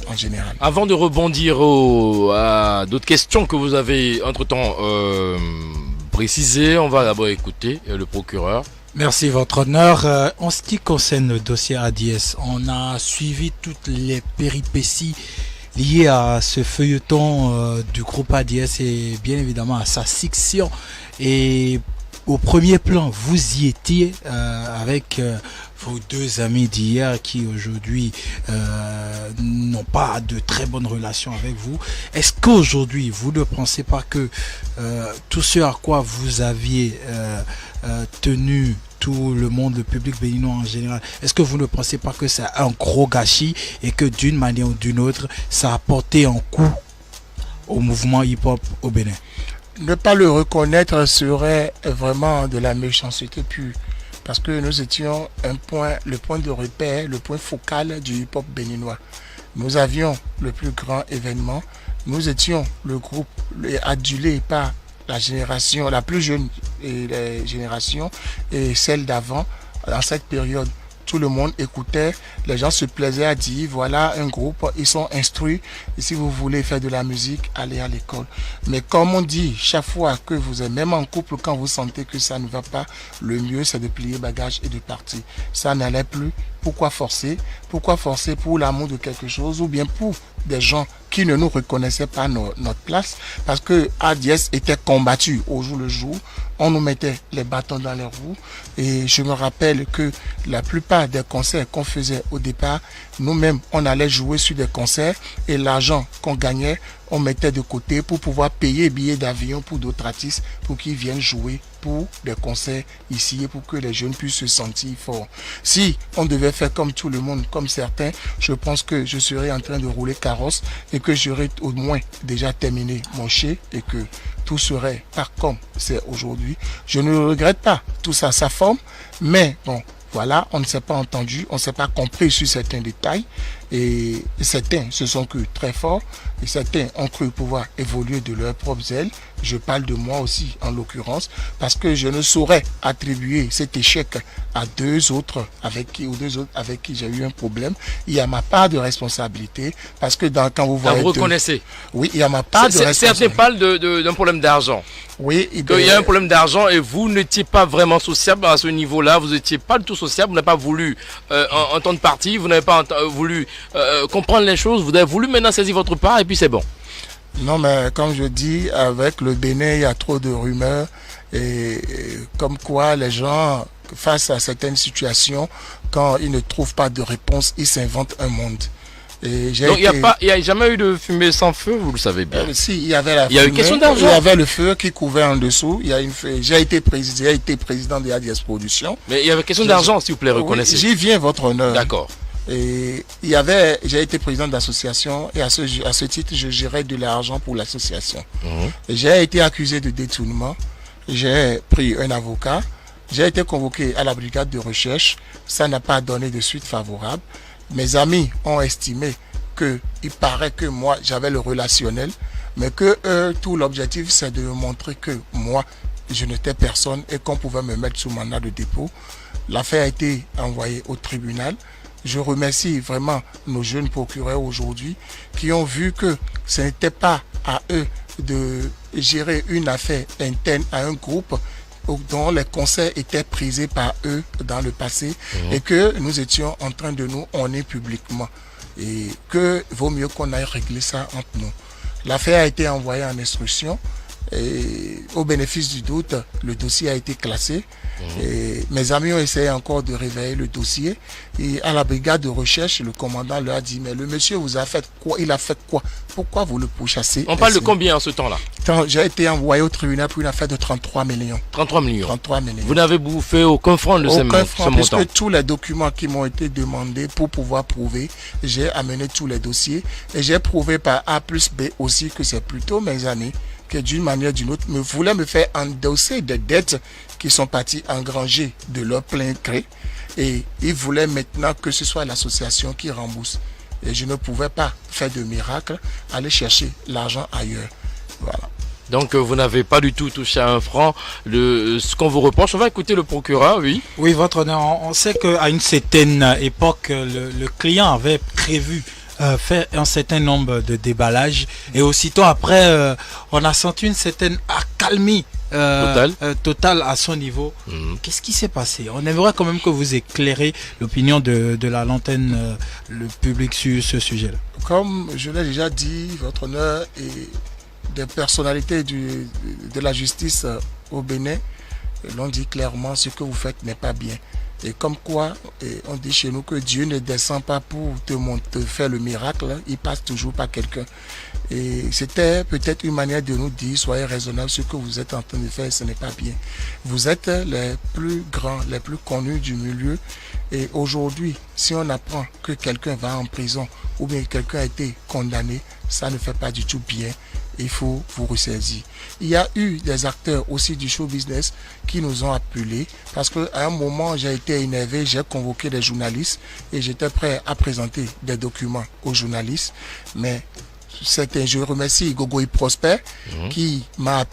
en général. Avant de rebondir à d'autres questions que vous avez entre-temps précisées, on va d'abord écouter le procureur. Merci, votre honneur. En ce qui concerne le dossier ADS, on a suivi toutes les péripéties liées à ce feuilleton du groupe ADS et bien évidemment à sa section. Et au premier plan, vous y étiez avec vos 2 amis d'hier qui aujourd'hui n'ont pas de très bonnes relations avec vous. Est-ce qu'aujourd'hui, vous ne pensez pas que tout ce à quoi vous aviez tenu tout le monde, le public béninois en général, est-ce que vous ne pensez pas que c'est un gros gâchis et que d'une manière ou d'une autre, ça a porté un coup au mouvement hip-hop au Bénin? Ne pas le reconnaître serait vraiment de la méchanceté pure. Parce que nous étions le point de repère, le point focal du hip-hop béninois. Nous avions le plus grand événement. Nous étions le groupe adulé par la génération, la plus jeune et les générations et celle d'avant. Dans cette période, tout le monde écoutait, les gens se plaisaient à dire, voilà un groupe, ils sont instruits, et si vous voulez faire de la musique, allez à l'école. Mais comme on dit, chaque fois que vous êtes même en couple, quand vous sentez que ça ne va pas, le mieux c'est de plier bagage et de partir. Ça n'allait plus. Pourquoi forcer? Pourquoi forcer pour l'amour de quelque chose ou bien pour des gens qui ne nous reconnaissaient pas notre place? Parce que ADS était combattu au jour le jour. On nous mettait les bâtons dans les roues. Et je me rappelle que la plupart des concerts qu'on faisait au départ, nous-mêmes, on allait jouer sur des concerts et l'argent qu'on gagnait, on mettait de côté pour pouvoir payer billets d'avion pour d'autres artistes pour qu'ils viennent jouer pour des concerts ici et pour que les jeunes puissent se sentir forts. Si on devait faire comme tout le monde, comme certains, je pense que je serais en train de rouler carrosse et que j'aurais au moins déjà terminé mon chai et que tout serait pas comme c'est aujourd'hui. Je ne regrette pas tout ça, sa forme, mais bon, voilà, on ne s'est pas entendu, on ne s'est pas compris sur certains détails Et certains se sont crus très forts et certains ont cru pouvoir évoluer de leurs propres ailes. Je parle de moi aussi en l'occurrence parce que je ne saurais attribuer cet échec à deux autres avec qui j'ai eu un problème. Il y a ma part de responsabilité parce que quand vous voyez... Vous reconnaissez? Oui, il y a ma part de responsabilité. Certains parlent d'un problème d'argent. Oui. Il y a un problème d'argent et vous n'étiez pas vraiment sociable à ce niveau-là. Vous n'étiez pas du tout sociable. Vous n'avez pas voulu entendre partie. Vous n'avez pas voulu comprendre les choses. Vous avez voulu maintenant saisir votre part et puis c'est bon. Non, mais comme je dis, avec le Bénin, il y a trop de rumeurs et comme quoi les gens, face à certaines situations, quand ils ne trouvent pas de réponse, ils s'inventent un monde. Et donc il n'y a jamais eu de fumée sans feu, vous le savez bien. Si, il y avait la fumée, il y a une question d'argent. Il y avait le feu qui couvait en dessous. J'ai été président de ADS Production. Mais il y avait question d'argent, s'il vous plaît, reconnaissez. Oui, j'y viens, votre honneur. D'accord. Et j'ai été président d'association et à ce titre, je gérais de l'argent pour l'association. J'ai été accusé de détournement. J'ai pris un avocat. J'ai été convoqué à la brigade de recherche. Ça n'a pas donné de suite favorable. Mes amis ont estimé il paraît que moi, j'avais le relationnel, mais que tout l'objectif, c'est de montrer que moi, je n'étais personne et qu'on pouvait me mettre sous mandat de dépôt. L'affaire a été envoyée au tribunal. Je remercie vraiment nos jeunes procureurs aujourd'hui qui ont vu que ce n'était pas à eux de gérer une affaire interne à un groupe dont les conseils étaient prisés par eux dans le passé et que nous étions en train de nous honner publiquement et que vaut mieux qu'on aille régler ça entre nous. L'affaire a été envoyée en instruction et au bénéfice du doute, le dossier a été classé. Et mes amis ont essayé encore de réveiller le dossier et à la brigade de recherche, le commandant leur a dit mais le monsieur vous a fait quoi? Il a fait quoi? Pourquoi vous le pourchassez? On parle de combien en ce temps-là? J'ai été envoyé au tribunal pour une affaire de 33 millions. 33 millions. 33 millions. Vous n'avez bouffé aucun franc de ce montant? Puisque tous les documents qui m'ont été demandés pour pouvoir prouver, j'ai amené tous les dossiers et j'ai prouvé par A plus B aussi que c'est plutôt mes amis qui d'une manière ou d'une autre voulaient me faire endosser des dettes qui sont partis engranger de leur plein gré et ils voulaient maintenant que ce soit l'association qui rembourse. Et je ne pouvais pas faire de miracle, aller chercher l'argent ailleurs. Voilà. Donc vous n'avez pas du tout touché à un franc. Ce qu'on vous reproche, on va écouter le procureur, oui. Oui, votre honneur, on sait qu'à une certaine époque, le client avait prévu faire un certain nombre de déballages et aussitôt après on a senti une certaine accalmie totale à son niveau. Qu'est-ce qui s'est passé? On aimerait quand même que vous éclairez l'opinion de la l'antenne, le public sur ce sujet-là. Comme je l'ai déjà dit, votre honneur, et des personnalités de la justice au Bénin l'ont dit clairement, ce que vous faites n'est pas bien. Et comme quoi, on dit chez nous que Dieu ne descend pas pour te faire le miracle, il passe toujours par quelqu'un. Et c'était peut-être une manière de nous dire, soyez raisonnables, ce que vous êtes en train de faire, ce n'est pas bien. Vous êtes les plus grands, les plus connus du milieu. Et aujourd'hui, si on apprend que quelqu'un va en prison ou bien quelqu'un a été condamné, ça ne fait pas du tout bien. Il faut vous ressaisir. Il y a eu des acteurs aussi du show business qui nous ont appelés parce qu'à un moment, j'ai été énervé, j'ai convoqué des journalistes et j'étais prêt à présenter des documents aux journalistes. Mais je remercie Gogoï Prosper qui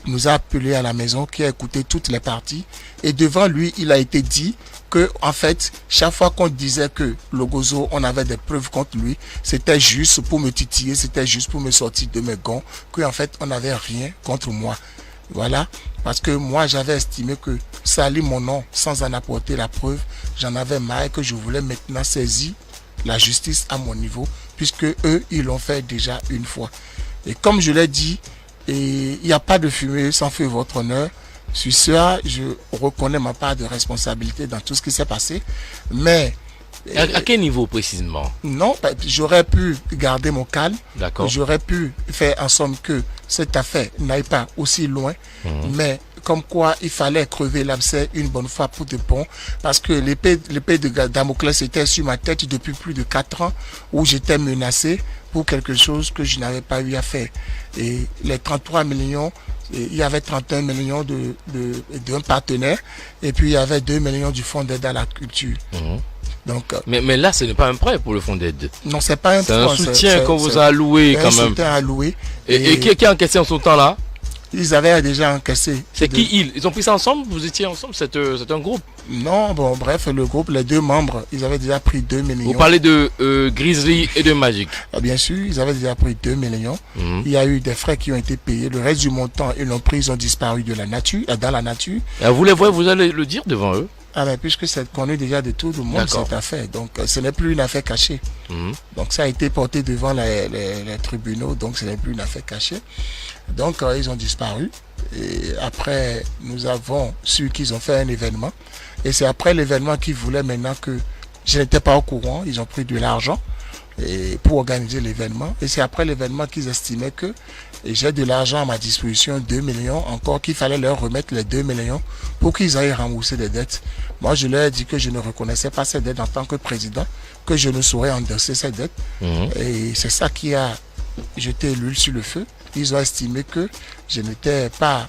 nous a appelés à la maison, qui a écouté toutes les parties. Et devant lui, il a été dit que, en fait, chaque fois qu'on disait que Logozo, on avait des preuves contre lui, c'était juste pour me titiller, c'était juste pour me sortir de mes gonds, qu'en fait, on n'avait rien contre moi. Voilà, parce que moi, j'avais estimé que salir mon nom sans en apporter la preuve, j'en avais marre et que je voulais maintenant saisir la justice à mon niveau, puisque eux, ils l'ont fait déjà une fois. Et comme je l'ai dit, il n'y a pas de fumée sans feu, votre honneur. Sur ça, je reconnais ma part de responsabilité dans tout ce qui s'est passé. Mais... À quel niveau précisément? Non, j'aurais pu garder mon calme. D'accord. J'aurais pu faire en somme que cette affaire n'aille pas aussi loin. Mais comme quoi il fallait crever l'abcès une bonne fois pour de bon. Parce que l'épée de Damoclès était sur ma tête depuis plus de 4 ans où j'étais menacé pour quelque chose que je n'avais pas eu à faire. Et les 33 millions... il y avait 31 millions d'un partenaire et puis il y avait 2 millions du fonds d'aide à la culture. Donc, Mais là, ce n'est pas un prêt pour le fonds d'aide. non, c'est pas un C'est un point, soutien qu'on vous a alloué quand un même. soutien alloué. Et qui a encaissé en ce temps-là? Ils avaient déjà encaissé. C'est qui ils ont pris ça ensemble? Vous étiez ensemble? C'est un groupe? Non, bon, bref, le groupe, les deux membres, ils avaient déjà pris 2 millions. Vous parlez de Grizzly et de Magic. Ah, bien sûr, ils avaient déjà pris 2 millions. Mhm. Il y a eu des frais qui ont été payés. Le reste du montant, ils l'ont pris, ils ont disparu de la nature, dans la nature. Et vous les voyez, vous allez le dire devant eux. Ah, mais puisque c'est connu déjà de tout le monde, D'accord. cette affaire. Donc, ce n'est plus une affaire cachée. Mhm. Donc, ça a été porté devant les tribunaux. Donc, ce n'est plus une affaire cachée. Donc, ils ont disparu. Et après, nous avons su qu'ils ont fait un événement. Et c'est après l'événement qu'ils voulaient maintenant que je n'étais pas au courant. Ils ont pris de l'argent pour organiser l'événement. Et c'est après l'événement qu'ils estimaient que j'ai de l'argent à ma disposition, 2 millions encore, qu'il fallait leur remettre les 2 millions pour qu'ils aillent rembourser des dettes. Moi, je leur ai dit que je ne reconnaissais pas ces dettes en tant que président, que je ne saurais endosser ces dettes. Mhm. Et c'est ça qui a jeté l'huile sur le feu. Ils ont estimé que je n'étais pas...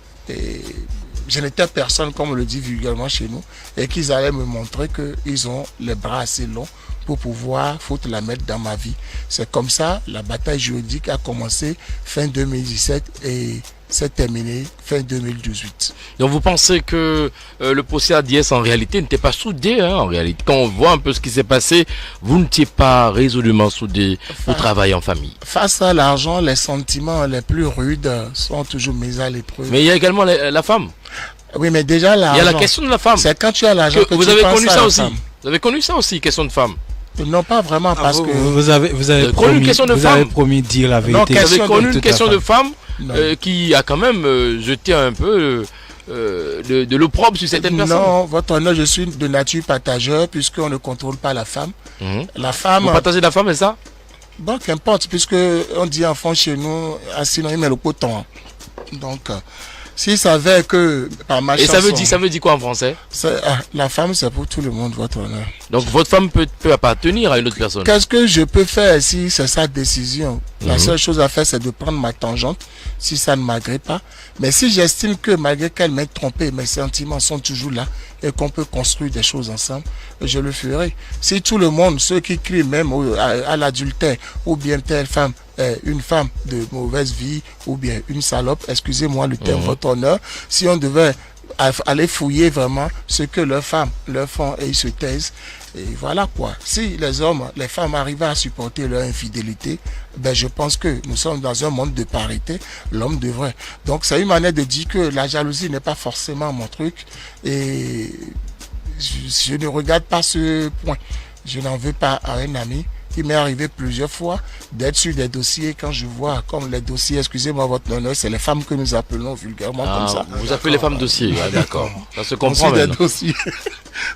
je n'étais personne, comme on le dit vulgairement chez nous, et qu'ils allaient me montrer qu'ils ont les bras assez longs pour pouvoir foutre la mettre dans ma vie. C'est comme ça, la bataille juridique a commencé fin 2017 et s'est terminée fin 2018. Donc vous pensez que le procès ADS en réalité n'était pas soudé, hein, en réalité. Quand on voit un peu ce qui s'est passé, vous n'étiez pas résolument soudé pour travailler en famille. Face à l'argent, les sentiments les plus rudes sont toujours mis à l'épreuve. Mais il y a également la femme. Oui, mais déjà Il y l'argent... a la question de la femme. C'est quand tu as l'argent que Vous tu avez penses connu à ça la aussi. femme. Vous avez connu ça aussi, question de femme. Non, pas vraiment, parce que... Vous avez connu une question de vous femme. avez promis de dire la Non, vérité. Vous question avez connu de une toute la question de femme Non. qui a quand même jeté un peu de l'opprobre sur certaines personnes. Non, votre honneur, je suis de nature partageur, puisqu'on ne contrôle pas la femme. Mhm. La femme... Vous partagez la femme et ça? Bon, qu'importe, puisque on dit enfant chez nous, sinon il met le coton. Donc, s'il savait que par ma Et chanson... ça veut dire quoi en français? La femme, c'est pour tout le monde, votre honneur. Donc votre femme peut appartenir à une autre personne. Qu'est-ce que je peux faire si c'est sa décision? La Mhm. seule chose à faire, c'est de prendre ma tangente, si ça ne m'agrée pas. Mais si j'estime que malgré qu'elle m'ait trompé, mes sentiments sont toujours là et qu'on peut construire des choses ensemble, je le ferai. Si tout le monde, ceux qui crient même à l'adultère, ou bien telle femme, une femme de mauvaise vie, ou bien une salope, excusez-moi le terme, votre honneur, si on devait aller fouiller vraiment ce que leurs femmes leur font et ils se taisent, et voilà quoi. Si les femmes arrivaient à supporter leur infidélité, ben je pense que nous sommes dans un monde de parité, l'homme devrait. Donc c'est une manière de dire que la jalousie n'est pas forcément mon truc, et je ne regarde pas ce point. Je n'en veux pas à un ami. Il m'est arrivé plusieurs fois d'être sur des dossiers quand je vois comme les dossiers, excusez-moi votre honneur, c'est les femmes que nous appelons vulgairement comme ça. Vous appelez les femmes dossiers, d'accord. Ça se On comprend suit des maintenant. dossiers.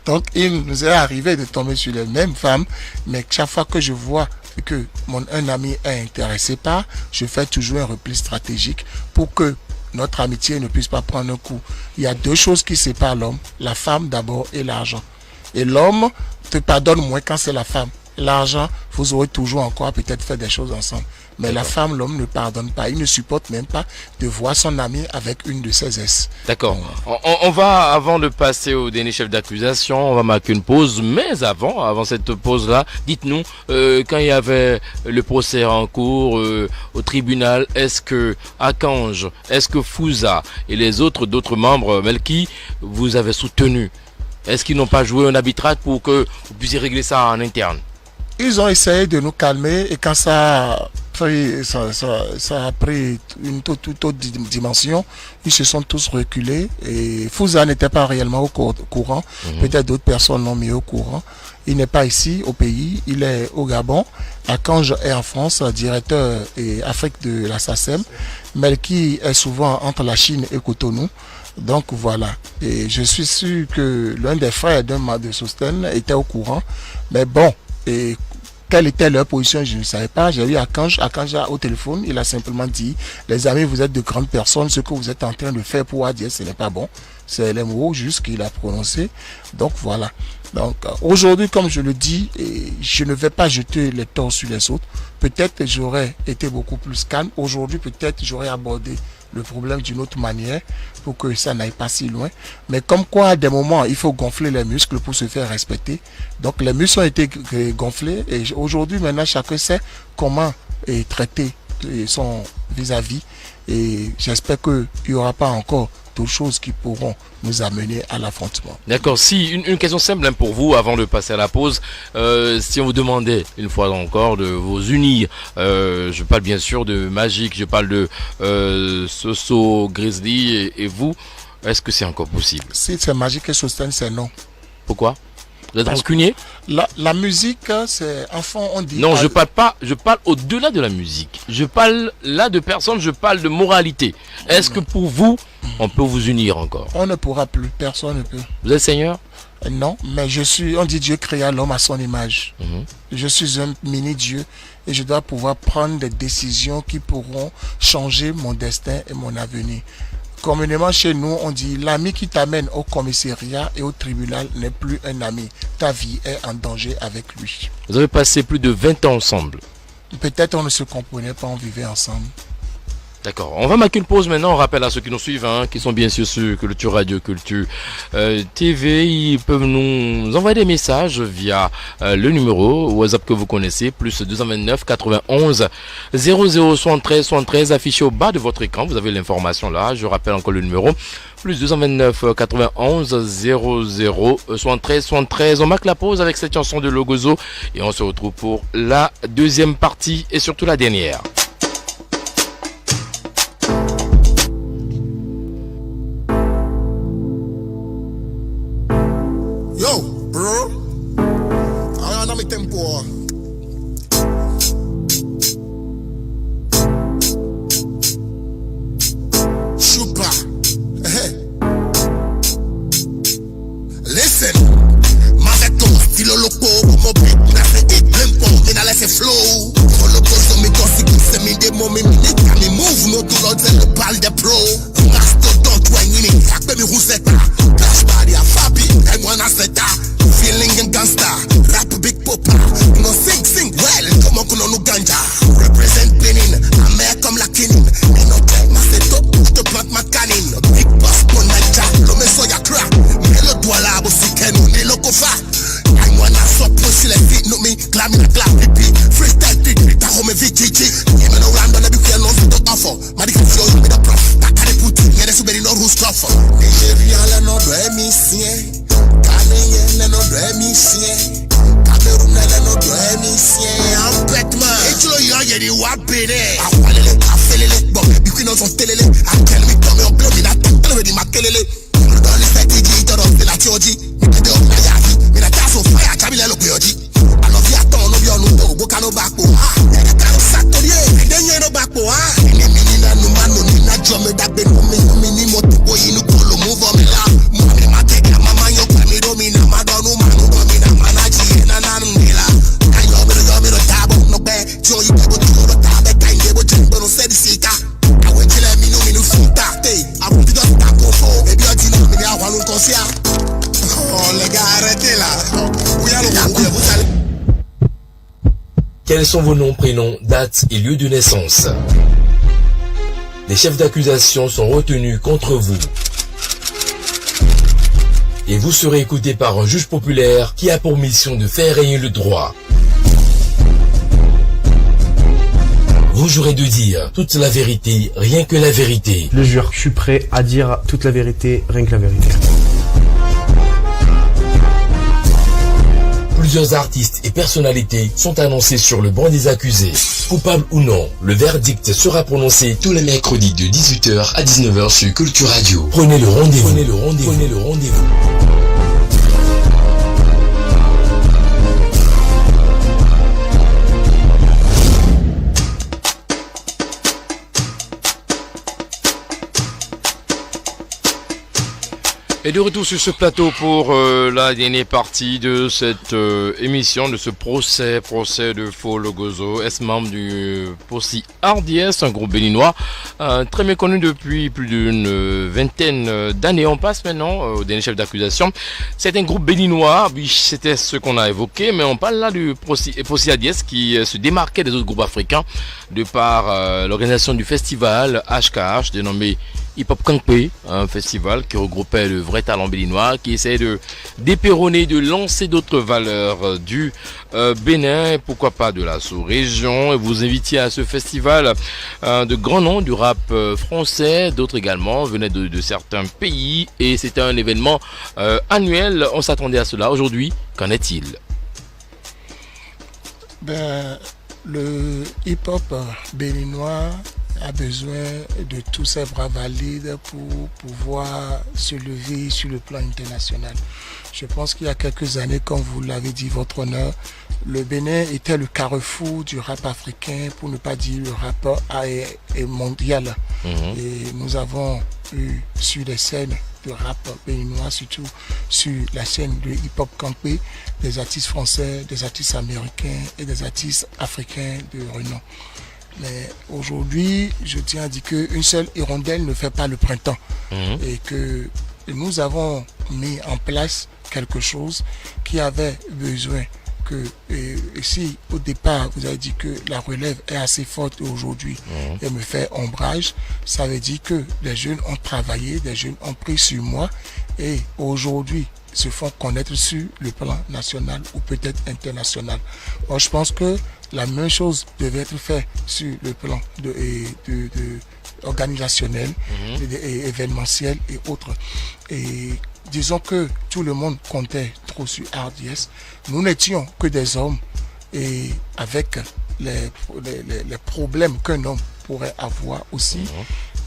Donc il nous est arrivé de tomber sur les mêmes femmes, mais chaque fois que je vois que un ami est intéressé par, je fais toujours un repli stratégique pour que notre amitié ne puisse pas prendre un coup. Il y a deux choses qui séparent l'homme, la femme d'abord et l'argent. Et l'homme te pardonne moins quand c'est la femme. L'argent, vous aurez toujours encore peut-être fait des choses ensemble. Mais la femme, l'homme ne pardonne pas. Il ne supporte même pas de voir son ami avec une de ses S. D'accord. On va, avant de passer au dernier chef d'accusation, on va marquer une pause. Mais avant cette pause-là, dites-nous, quand il y avait le procès en cours au tribunal, est-ce que Akange, est-ce que Fouza et les d'autres membres, Melki, vous avez soutenu? Est-ce qu'ils n'ont pas joué un arbitrage pour que vous puissiez régler ça en interne? Ils ont essayé de nous calmer et quand ça a pris une toute autre dimension, ils se sont tous reculés et Fouza n'était pas réellement au courant. Peut-être d'autres personnes l'ont mis au courant. Il n'est pas ici au pays, il est au Gabon. Akange est en France, directeur et Afrique de la SACEM. Melki est souvent entre la Chine et Cotonou. Donc voilà, et je suis sûr que l'un des frères d'un membre de Sosten était au courant. Mais bon, et quelle était leur position, je ne savais pas. J'ai eu Akange au téléphone, il a simplement dit, les amis, vous êtes de grandes personnes, ce que vous êtes en train de faire pour ADS, ce n'est pas bon. C'est les mots juste qu'il a prononcé. Donc voilà. Donc aujourd'hui, comme je le dis, je ne vais pas jeter les torts sur les autres. Peut-être j'aurais été beaucoup plus calme. Aujourd'hui, peut-être j'aurais abordé le problème d'une autre manière pour que ça n'aille pas si loin. Mais comme quoi, à des moments, il faut gonfler les muscles pour se faire respecter. Donc les muscles ont été gonflés et aujourd'hui, maintenant, chacun sait comment traiter son vis-à-vis. Et j'espère qu'il n'y aura pas encore d'autres choses qui pourront nous amener à l'affrontement. D'accord. Si une question simple pour vous avant de passer à la pause, si on vous demandait une fois encore de vous unir, je parle bien sûr de Magic, je parle de Soso, Grizzly et vous, est-ce que c'est encore possible? Si c'est Magic et Sosten, c'est non. Pourquoi? Vous êtes rancunier? La musique, c'est enfant, on dit. Non, je parle pas. Je parle au-delà de la musique. Je parle là de personne. Je parle de moralité. Est-ce que pour vous, on peut vous unir encore? On ne pourra plus. Personne ne peut. Vous êtes Seigneur? Non, mais on dit Dieu créa l'homme à son image. Je suis un mini-Dieu et je dois pouvoir prendre des décisions qui pourront changer mon destin et mon avenir. Communément chez nous, on dit l'ami qui t'amène au commissariat et au tribunal n'est plus un ami. Ta vie est en danger avec lui. Vous avez passé plus de 20 ans ensemble. Peut-être on ne se comprenait pas, on vivait ensemble. D'accord. On va marquer une pause maintenant. On rappelle à ceux qui nous suivent, qui sont bien sûr sur Culture Radio, Culture TV, ils peuvent nous envoyer des messages via le numéro WhatsApp que vous connaissez, plus 229 91 00 73 73, affiché au bas de votre écran. Vous avez l'information là. Je rappelle encore le numéro, plus 229 91 00 73 73. On marque la pause avec cette chanson de Logozo et on se retrouve pour la deuxième partie et surtout la dernière. Yo, bro. I don't know tempo. Chupa. Listen. Maveto, stilo loco, como beat, na se hit, limpo, me na laisse flow. Follow so me toxic, se me demo, me nika, me move, no to lot, and the pal de pro. Mastodon, when you need, akbe mi ruseta. Clash body, a fabi, and one aseta. Feeling and gangsta, rap big popa. No sing well, come on, no ganja. Represent Benin, I'm here comme la kinin. And no take my setup, to plant my cannon. Big boss, no naija, lo me so ya crack. Me lo douala, bo si kenu, ne lo kofa. I wanna stop push let feet no me, climb in a clap pipi. Freestyle tick, ta home VGG. Give me no random, let me clear no to offer. Medical flow, you be the prof. I can't put it, yeah, there's no who's tougher. Nigeria, no do me see. Ghanaian, no do me see. Cameroon, no do me see. I'm Batman. It's your young, you want it. I want it, I feel it, but you can also tell it. I tell me, come on, blow me that, tell me, my kill it. Don't listen to G, don't feel like Georgie. Me the old Nayaki, me the gas on fire, Camila look Georgie. I love you, I don't know you, no, book no back, yeah, the kind of Saturday, then you no back, any meaning, no man, no need, not drum it, that been me, ni moto, boy, you know, call move on me, la, money, my take, my man, you can me, do me, na, my don't know, man, no, me, na, manaji, na, nila. I love me, the tabo, no bad, Joe, you go to the tabo, kind of, but no, said the sika. I went to let me know, me, no, I put it on tap for, maybe I didn't know, me, I want to confia. Oh, les gars, arrêtez là. Quels sont vos noms, prénoms, dates et lieux de naissance? Les chefs d'accusation sont retenus contre vous. Et vous serez écouté par un juge populaire qui a pour mission de faire régner le droit. Vous jurez de dire toute la vérité, rien que la vérité. Je jure, je suis prêt à dire toute la vérité, rien que la vérité. Plusieurs artistes et personnalités sont annoncés sur le banc des accusés. Coupable ou non, le verdict sera prononcé tous les mercredis de 18h à 19h sur Culture Radio. Prenez le rendez-vous. Prenez le rendez-vous. Prenez le rendez-vous. Et Et de retour sur ce plateau pour la dernière partie de cette émission, de ce procès de Fo Logozo, ex-membre du Possi RDS, un groupe béninois très bien connu depuis plus d'une vingtaine d'années. On passe maintenant au dernier chef d'accusation. C'est un groupe béninois, oui, c'était ce qu'on a évoqué, mais on parle là du Possi RDS qui se démarquait des autres groupes africains de par l'organisation du festival HKH, dénommé Hip Hop Kankwe, un festival qui regroupait le vrai talent béninois, qui essayait de déperronner, de lancer d'autres valeurs du Bénin, et pourquoi pas de la sous-région. Et vous invitiez à ce festival de grands noms du rap français, d'autres également venaient de certains pays, et c'était un événement annuel. On s'attendait à cela. Aujourd'hui, qu'en est-il? Le hip-hop béninois a besoin de tous ces bras valides pour pouvoir se lever sur le plan international. Je pense qu'il y a quelques années, comme vous l'avez dit, votre honneur, le Bénin était le carrefour du rap africain, pour ne pas dire le rap mondial. Et nous avons eu sur des scènes de rap béninois, surtout sur la scène de hip-hop campé, des artistes français, des artistes américains et des artistes africains de renom. Mais aujourd'hui, je tiens à dire qu'une seule hirondelle ne fait pas le printemps. Et que nous avons mis en place quelque chose qui avait besoin que, et si au départ vous avez dit que la relève est assez forte aujourd'hui et me fait ombrage, ça veut dire que les jeunes ont travaillé, les jeunes ont pris sur moi et aujourd'hui se font connaître sur le plan national ou peut-être international. Moi, je pense que la même chose devait être faite sur le plan organisationnel, et événementiel et autres. Et disons que tout le monde comptait trop sur RDS. Nous n'étions que des hommes et avec les problèmes qu'un homme pourrait avoir aussi.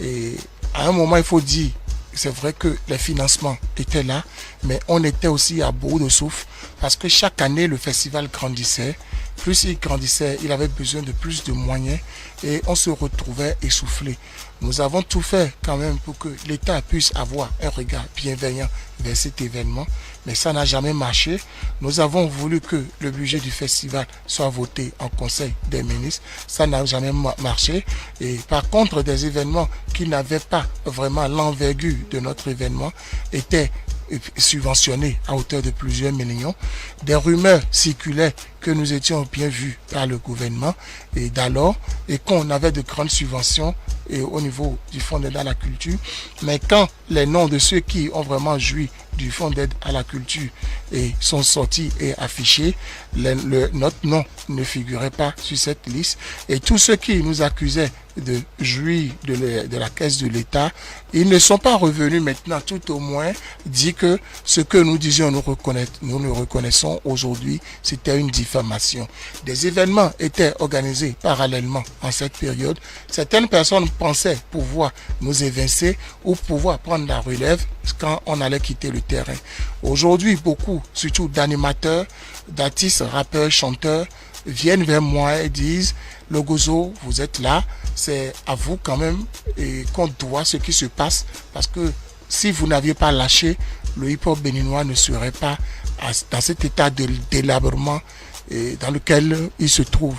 Et à un moment, il faut dire, c'est vrai que les financements étaient là, mais on était aussi à bout de souffle parce que chaque année, le festival grandissait. Plus il grandissait, il avait besoin de plus de moyens et on se retrouvait essoufflé. Nous avons tout fait quand même pour que l'État puisse avoir un regard bienveillant vers cet événement, mais ça n'a jamais marché. Nous avons voulu que le budget du festival soit voté en Conseil des ministres, ça n'a jamais marché. Et par contre, des événements qui n'avaient pas vraiment l'envergure de notre événement étaient subventionnés à hauteur de plusieurs millions. Des rumeurs circulaient que nous étions bien vus par le gouvernement et d'alors, et qu'on avait de grandes subventions et au niveau du Fonds d'aide à la culture. Mais quand les noms de ceux qui ont vraiment joui du Fonds d'aide à la culture et sont sortis et affichés, notre nom ne figurait pas sur cette liste. Et tous ceux qui nous accusaient de jouir de la caisse de l'État, ils ne sont pas revenus maintenant, tout au moins dit que ce que nous disions nous le reconnaissons aujourd'hui, c'était une diffamation. Des événements étaient organisés parallèlement en cette période. Certaines personnes pensaient pouvoir nous évincer ou pouvoir prendre la relève quand on allait quitter le terrain. Aujourd'hui, beaucoup, surtout d'animateurs, d'artistes, rappeurs, chanteurs, viennent vers moi et disent « Logozo, vous êtes là, c'est à vous quand même et qu'on doit ce qui se passe parce que si vous n'aviez pas lâché, le hip-hop béninois ne serait pas dans cet état de délabrement dans lequel il se trouve. »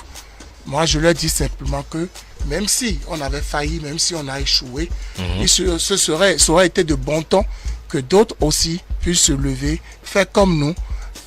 Moi, je leur dis simplement que même si on avait failli, même si on a échoué, ça aurait été de bon ton que d'autres aussi puissent se lever, faire comme nous,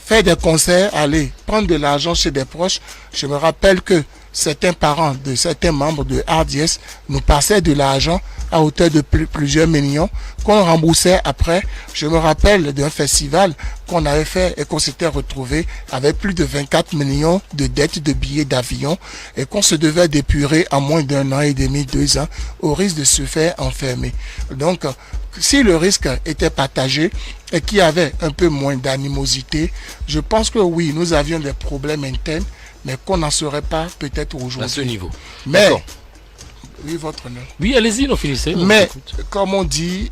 faire des concerts, aller prendre de l'argent chez des proches. Je me rappelle que certains parents de certains membres de RDS nous passaient de l'argent à hauteur de plusieurs millions qu'on remboursait après. Je me rappelle d'un festival qu'on avait fait et qu'on s'était retrouvé avec plus de 24 millions de dettes de billets d'avion et qu'on se devait d'épurer en moins d'1 an et demi, 2 ans au risque de se faire enfermer. Donc, si le risque était partagé et qu'il y avait un peu moins d'animosité, je pense que oui, nous avions des problèmes internes, mais qu'on n'en serait pas peut-être aujourd'hui. À ce niveau. Mais, oui, votre honneur. Oui, allez-y, nous finissez. Mais, comme on dit,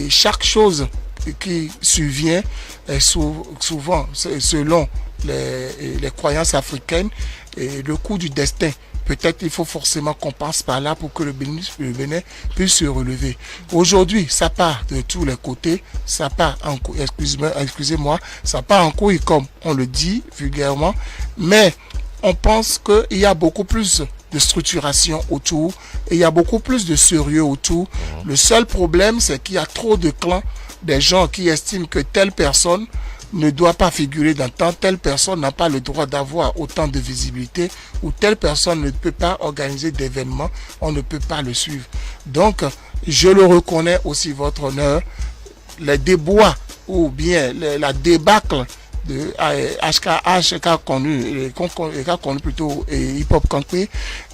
chaque chose qui survient est souvent, selon les croyances africaines, et le coup du destin peut-être il faut forcément qu'on passe par là pour que le Bénin puisse se relever. Aujourd'hui, ça part de tous les côtés, ça part en couille, excusez-moi, ça part en couille comme on le dit vulgairement, mais on pense qu'il y a beaucoup plus de structuration autour et il y a beaucoup plus de sérieux autour. Le seul problème, c'est qu'il y a trop de clans, des gens qui estiment que telle personne ne doit pas figurer dans tant, telle personne n'a pas le droit d'avoir autant de visibilité ou telle personne ne peut pas organiser d'événements, on ne peut pas le suivre. Donc, je le reconnais aussi, votre honneur, les déboires ou bien la débâcle de HKH qu'a connu plutôt Hip Hop Campé,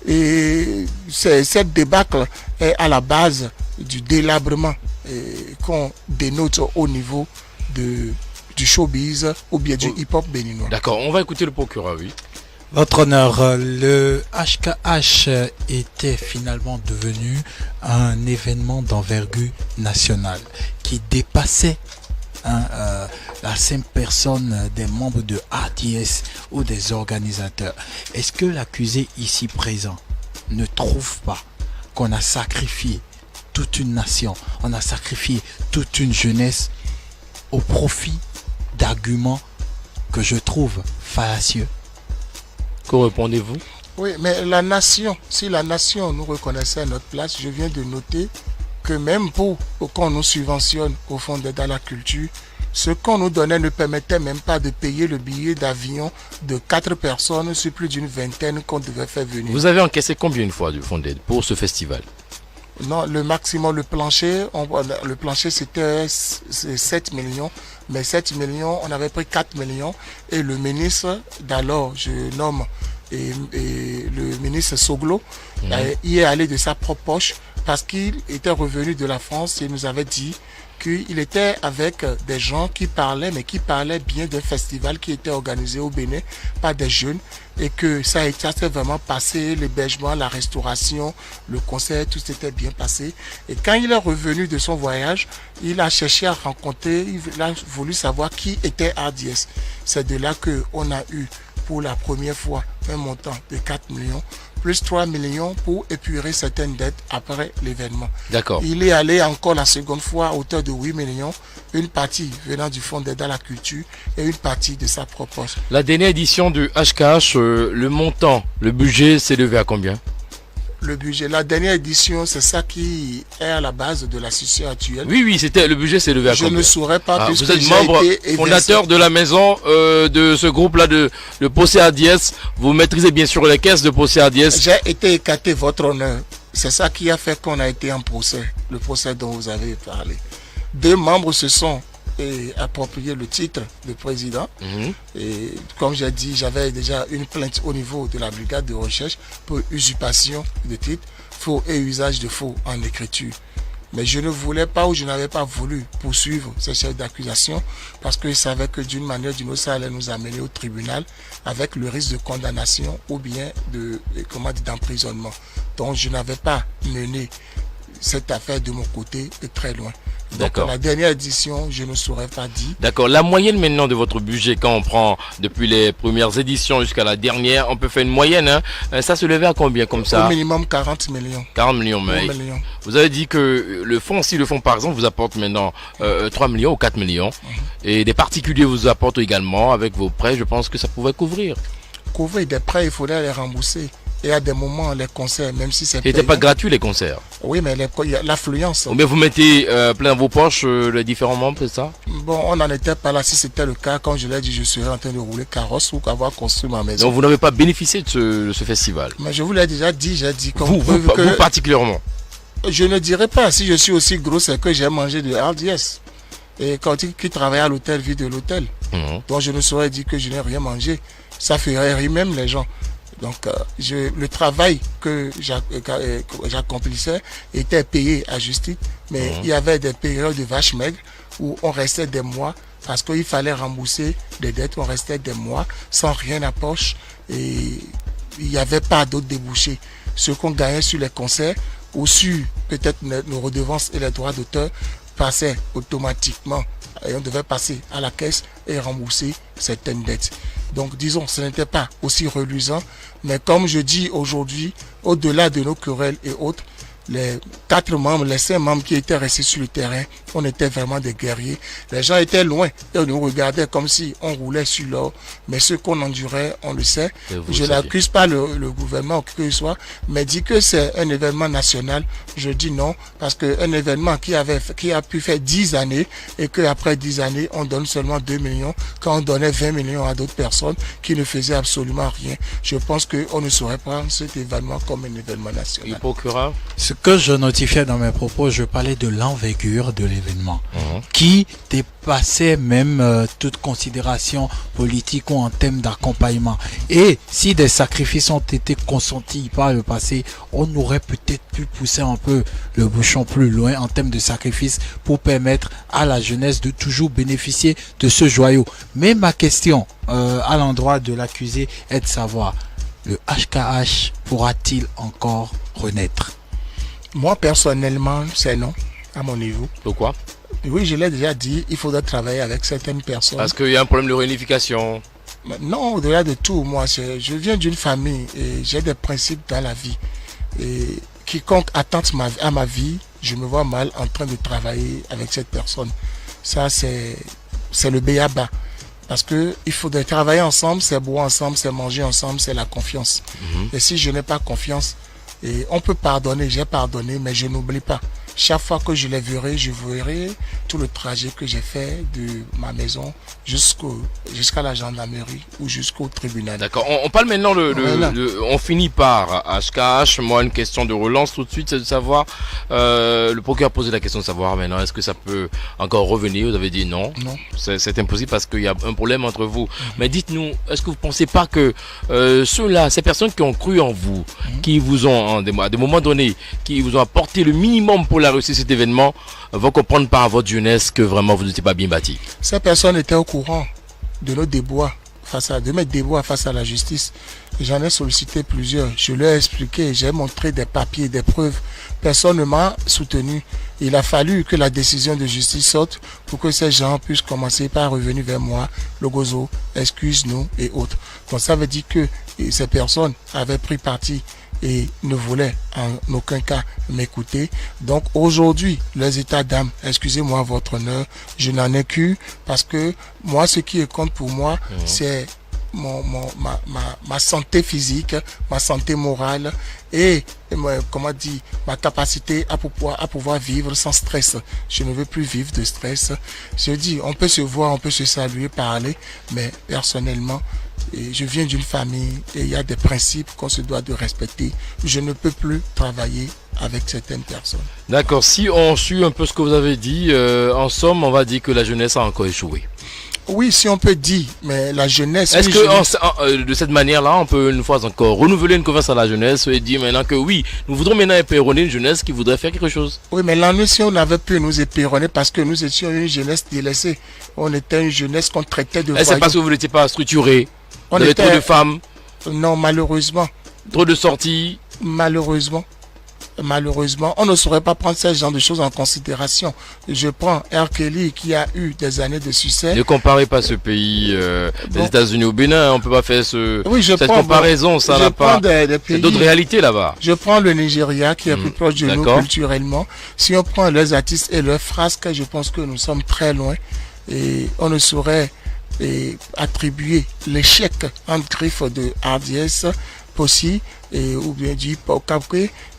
et cette débâcle est à la base du délabrement qu'on dénote au niveau du showbiz ou bien du hip-hop béninois. D'accord, on va écouter le procureur, oui. Votre honneur, le HKH était finalement devenu un événement d'envergure nationale qui dépassait la simple personne des membres de RDS ou des organisateurs. Est-ce que l'accusé ici présent ne trouve pas qu'on a sacrifié toute une nation, on a sacrifié toute une jeunesse au profit d'arguments que je trouve fallacieux? Que répondez-vous? Oui, mais la nation, si la nation nous reconnaissait à notre place, je viens de noter que même pour qu'on nous subventionne au fond d'aide à la culture, ce qu'on nous donnait ne permettait même pas de payer le billet d'avion de 4 personnes sur plus d'une vingtaine qu'on devait faire venir. Vous avez encaissé combien une fois du fonds d'aide pour ce festival? Non, le maximum, le plancher c'était 7 millions. Mais 7 millions, on avait pris 4 millions. Et le ministre d'alors, je nomme et le ministre Soglo, il est allé de sa propre poche parce qu'il était revenu de la France et nous avait dit qu'il était avec des gens qui parlaient, mais qui parlaient bien d'un festival qui était organisé au Bénin par des jeunes et que ça s'est vraiment passé, l'hébergement, la restauration, le concert, tout s'était bien passé. Et quand il est revenu de son voyage, il a cherché à rencontrer, il a voulu savoir qui était RDS. C'est de là qu'on a eu pour la première fois un montant de 4 millions, plus 3 millions pour épurer certaines dettes après l'événement. D'accord. Il est allé encore la seconde fois à hauteur de 8 millions, une partie venant du fonds d'aide à la culture et une partie de sa propre poche. La dernière édition du HKH, le montant, le budget s'est levé à combien? Le budget, la dernière édition, c'est ça qui est à la base de la situation actuelle. Oui, c'était le budget s'est levé à combien? Je ne saurais pas. Vous êtes membre fondateur de la maison de ce groupe-là de Possé RDS. Vous maîtrisez bien sûr les caisses de Possé RDS. J'ai été écarté, votre honneur. C'est ça qui a fait qu'on a été en procès, le procès dont vous avez parlé. 2 membres se sont approprié le titre de président. Et comme j'ai dit, j'avais déjà une plainte au niveau de la brigade de recherche pour usurpation de titre, faux et usage de faux en écriture. Mais je ne voulais pas ou je n'avais pas voulu poursuivre ces chefs d'accusation parce que je savais que d'une manière ou d'une autre, ça allait nous amener au tribunal avec le risque de condamnation ou bien d'emprisonnement. Donc je n'avais pas mené cette affaire de mon côté de très loin. Donc la dernière édition, je ne saurais pas dire. D'accord. La moyenne maintenant de votre budget, quand on prend depuis les premières éditions jusqu'à la dernière, on peut faire une moyenne. Hein. Ça se levait à combien comme ça? Au minimum 40 millions. 40 millions, mais vous avez dit que le fonds, si le fonds par exemple vous apporte maintenant 3 millions ou 4 millions, et des particuliers vous apportent également avec vos prêts, je pense que ça pouvait couvrir. Couvrir des prêts, il faudrait les rembourser. Et à des moments, les concerts, même si c'est... C'était pas gratuit les concerts? Oui, mais il y a l'affluence. Ou bien vous mettez plein dans vos poches les différents membres, c'est ça? Bon, on n'en était pas là. Si c'était le cas, quand je l'ai dit, je serais en train de rouler carrosse ou avoir construit ma maison. Donc vous n'avez pas bénéficié de ce festival? Mais je vous l'ai déjà dit, j'ai dit... Vous particulièrement? Je ne dirais pas. Si je suis aussi gros, c'est que j'ai mangé de RDS. Et quand qui travaille à l'hôtel, vit de l'hôtel. Donc je ne saurais dire que je n'ai rien mangé. Ça ferait rire même les gens. Donc, le travail que j'accomplissais était payé à juste titre, mais il y avait des périodes de vaches maigres où on restait des mois parce qu'il fallait rembourser des dettes, on restait des mois sans rien à poche et il n'y avait pas d'autres débouchés. Ce qu'on gagnait sur les concerts ou sur peut-être nos redevances et les droits d'auteur passait automatiquement et on devait passer à la caisse et rembourser certaines dettes. Donc disons, ce n'était pas aussi reluisant. Mais comme je dis aujourd'hui, au-delà de nos querelles et autres, les 4 membres, les 5 membres qui étaient restés sur le terrain, on était vraiment des guerriers. Les gens étaient loin et on nous regardait comme si on roulait sur l'or. Mais ce qu'on endurait, on le sait. Je n'accuse pas le gouvernement ou qui que ce soit, mais dit que c'est un événement national. Je dis non, parce qu'un événement qui a pu faire 10 années et qu'après 10 années, on donne seulement 2 millions, quand on donnait 20 millions à d'autres personnes qui ne faisaient absolument rien. Je pense qu'on ne saurait prendre cet événement comme un événement national. Et procureur, ce que je notifiais dans mes propos, je parlais de l'envergure de l'événement, qui dépassait même toute considération politique ou en termes d'accompagnement. Et si des sacrifices ont été consentis par le passé, on aurait peut-être pu pousser un peu le bouchon plus loin en termes de sacrifices pour permettre à la jeunesse de toujours bénéficier de ce joyau. Mais ma question à l'endroit de l'accusé est de savoir, le HKH pourra-t-il encore renaître? Moi, personnellement, c'est non, à mon niveau. pourquoi? Oui, je l'ai déjà dit, il faudra travailler avec certaines personnes. Parce qu'il y a un problème de réunification. Non, au-delà de tout, moi, je viens d'une famille et j'ai des principes dans la vie. Et quiconque attente à ma vie, je me vois mal en train de travailler avec cette personne. Ça, c'est le béaba. Parce qu'il faudrait travailler ensemble, c'est boire ensemble, c'est manger ensemble, c'est la confiance. Et si je n'ai pas confiance, et on peut pardonner, j'ai pardonné, mais je n'oublie pas. Chaque fois que je les verrai, je verrai tout le trajet que j'ai fait de ma maison jusqu'à la gendarmerie ou jusqu'au tribunal. D'accord, on parle maintenant, on finit par HKH. Moi, une question de relance tout de suite, c'est de savoir, le procureur a posé la question de savoir maintenant, est-ce que ça peut encore revenir? Vous avez dit non. Non. C'est impossible parce qu'il y a un problème entre vous. Mais dites-nous, est-ce que vous ne pensez pas que ceux-là, ces personnes qui ont cru en vous, qui vous ont, à des moments donnés, qui vous ont apporté le minimum pour la réussite de cet événement, vont comprendre par votre jeunesse que vraiment vous n'étiez pas bien bâti? Ces personnes étaient au courant de nos déboires de mes déboires face à la justice. J'en ai sollicité plusieurs. Je leur ai expliqué, j'ai montré des papiers, des preuves. Personne ne m'a soutenu. Il a fallu que la décision de justice sorte pour que ces gens puissent commencer par revenir vers moi, Logozo, excuse-nous et autres. Donc ça veut dire que ces personnes avaient pris parti et ne voulaient en aucun cas m'écouter. Donc aujourd'hui, les états d'âme, excusez-moi votre honneur, je n'en ai qu'une parce que moi, ce qui compte pour moi, c'est ma santé physique, ma santé morale et ma capacité à pouvoir vivre sans stress. Je ne veux plus vivre de stress. Je dis, on peut se voir, on peut se saluer, parler, mais personnellement, je viens d'une famille et il y a des principes qu'on se doit de respecter. Je ne peux plus travailler avec certaines personnes. D'accord, si on suit un peu ce que vous avez dit, en somme, on va dire que la jeunesse a encore échoué. Oui, si on peut dire, mais la jeunesse... Est-ce que de cette manière-là, on peut une fois encore renouveler une confiance à la jeunesse et dire maintenant que oui, nous voudrons maintenant éperonner une jeunesse qui voudrait faire quelque chose? Oui, mais l'ennui, si on avait pu nous éperonner parce que nous étions une jeunesse délaissée, on était une jeunesse qu'on traitait de voyous. C'est parce que vous n'étiez pas structuré? Vous avez trop de femmes? Non, malheureusement. Trop de sorties? Malheureusement, on ne saurait pas prendre ce genre de choses en considération. Je prends R. Kelly qui a eu des années de succès. Ne comparez pas ce pays des États-Unis au Bénin, on ne peut pas faire cette comparaison, ça n'a pas. C'est d'autres réalités là-bas. Je prends le Nigeria qui est plus proche de nous culturellement. Si on prend leurs artistes et leurs frasques, je pense que nous sommes très loin et on ne saurait attribuer l'échec en griffe de hardiesse possible ou bien du hip-hop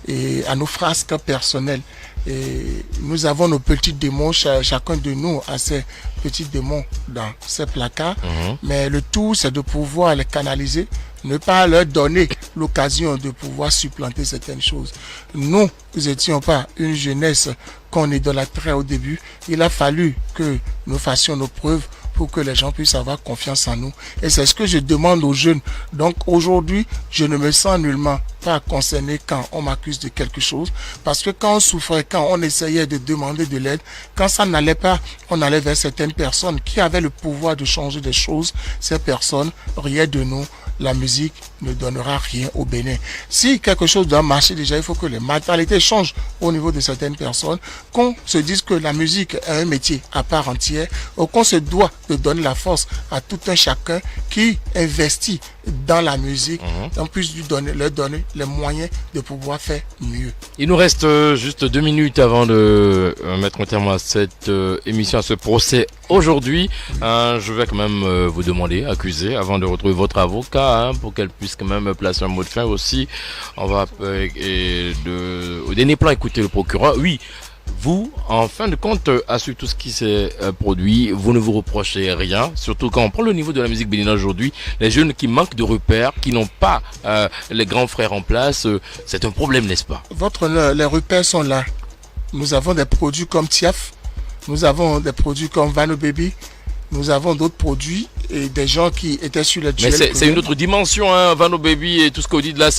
et à nos frasques personnelles. Et nous avons nos petits démons, chacun de nous a ses petits démons dans ses placards, mais le tout c'est de pouvoir les canaliser, ne pas leur donner l'occasion de pouvoir supplanter certaines choses. Nous n'étions pas une jeunesse qu'on idolâtrait au début, il a fallu que nous fassions nos preuves pour que les gens puissent avoir confiance en nous. Et c'est ce que je demande aux jeunes. Donc aujourd'hui, je ne me sens nullement pas concerné quand on m'accuse de quelque chose. Parce que quand on souffrait, quand on essayait de demander de l'aide, quand ça n'allait pas, on allait vers certaines personnes qui avaient le pouvoir de changer des choses. Ces personnes riaient de nous la musique ne donnera rien au Bénin. Si quelque chose doit marcher déjà, il faut que les mentalités changent au niveau de certaines personnes, qu'on se dise que la musique est un métier à part entière, ou qu'on se doit de donner la force à tout un chacun qui investit dans la musique, on puisse leur donner les moyens de pouvoir faire mieux. Il nous reste juste 2 minutes avant de mettre un terme à cette émission, à ce procès aujourd'hui. Je vais quand même vous demander, accusé, avant de retrouver votre avocat, pour qu'elle puisse quand même placer un mot de fin aussi. On va au dernier plan écouter le procureur. Oui, vous, en fin de compte, à suivre tout ce qui s'est produit, vous ne vous reprochez rien, surtout quand on prend le niveau de la musique béninoise aujourd'hui, les jeunes qui manquent de repères, qui n'ont pas les grands frères en place, c'est un problème, n'est-ce pas? Votre honneur, les repères sont là. Nous avons des produits comme Tiaf, nous avons des produits comme Vano Baby, nous avons d'autres produits et des gens qui étaient sur le duel. Mais c'est une autre dimension, hein, Vano Baby et tout ce que vous dites là,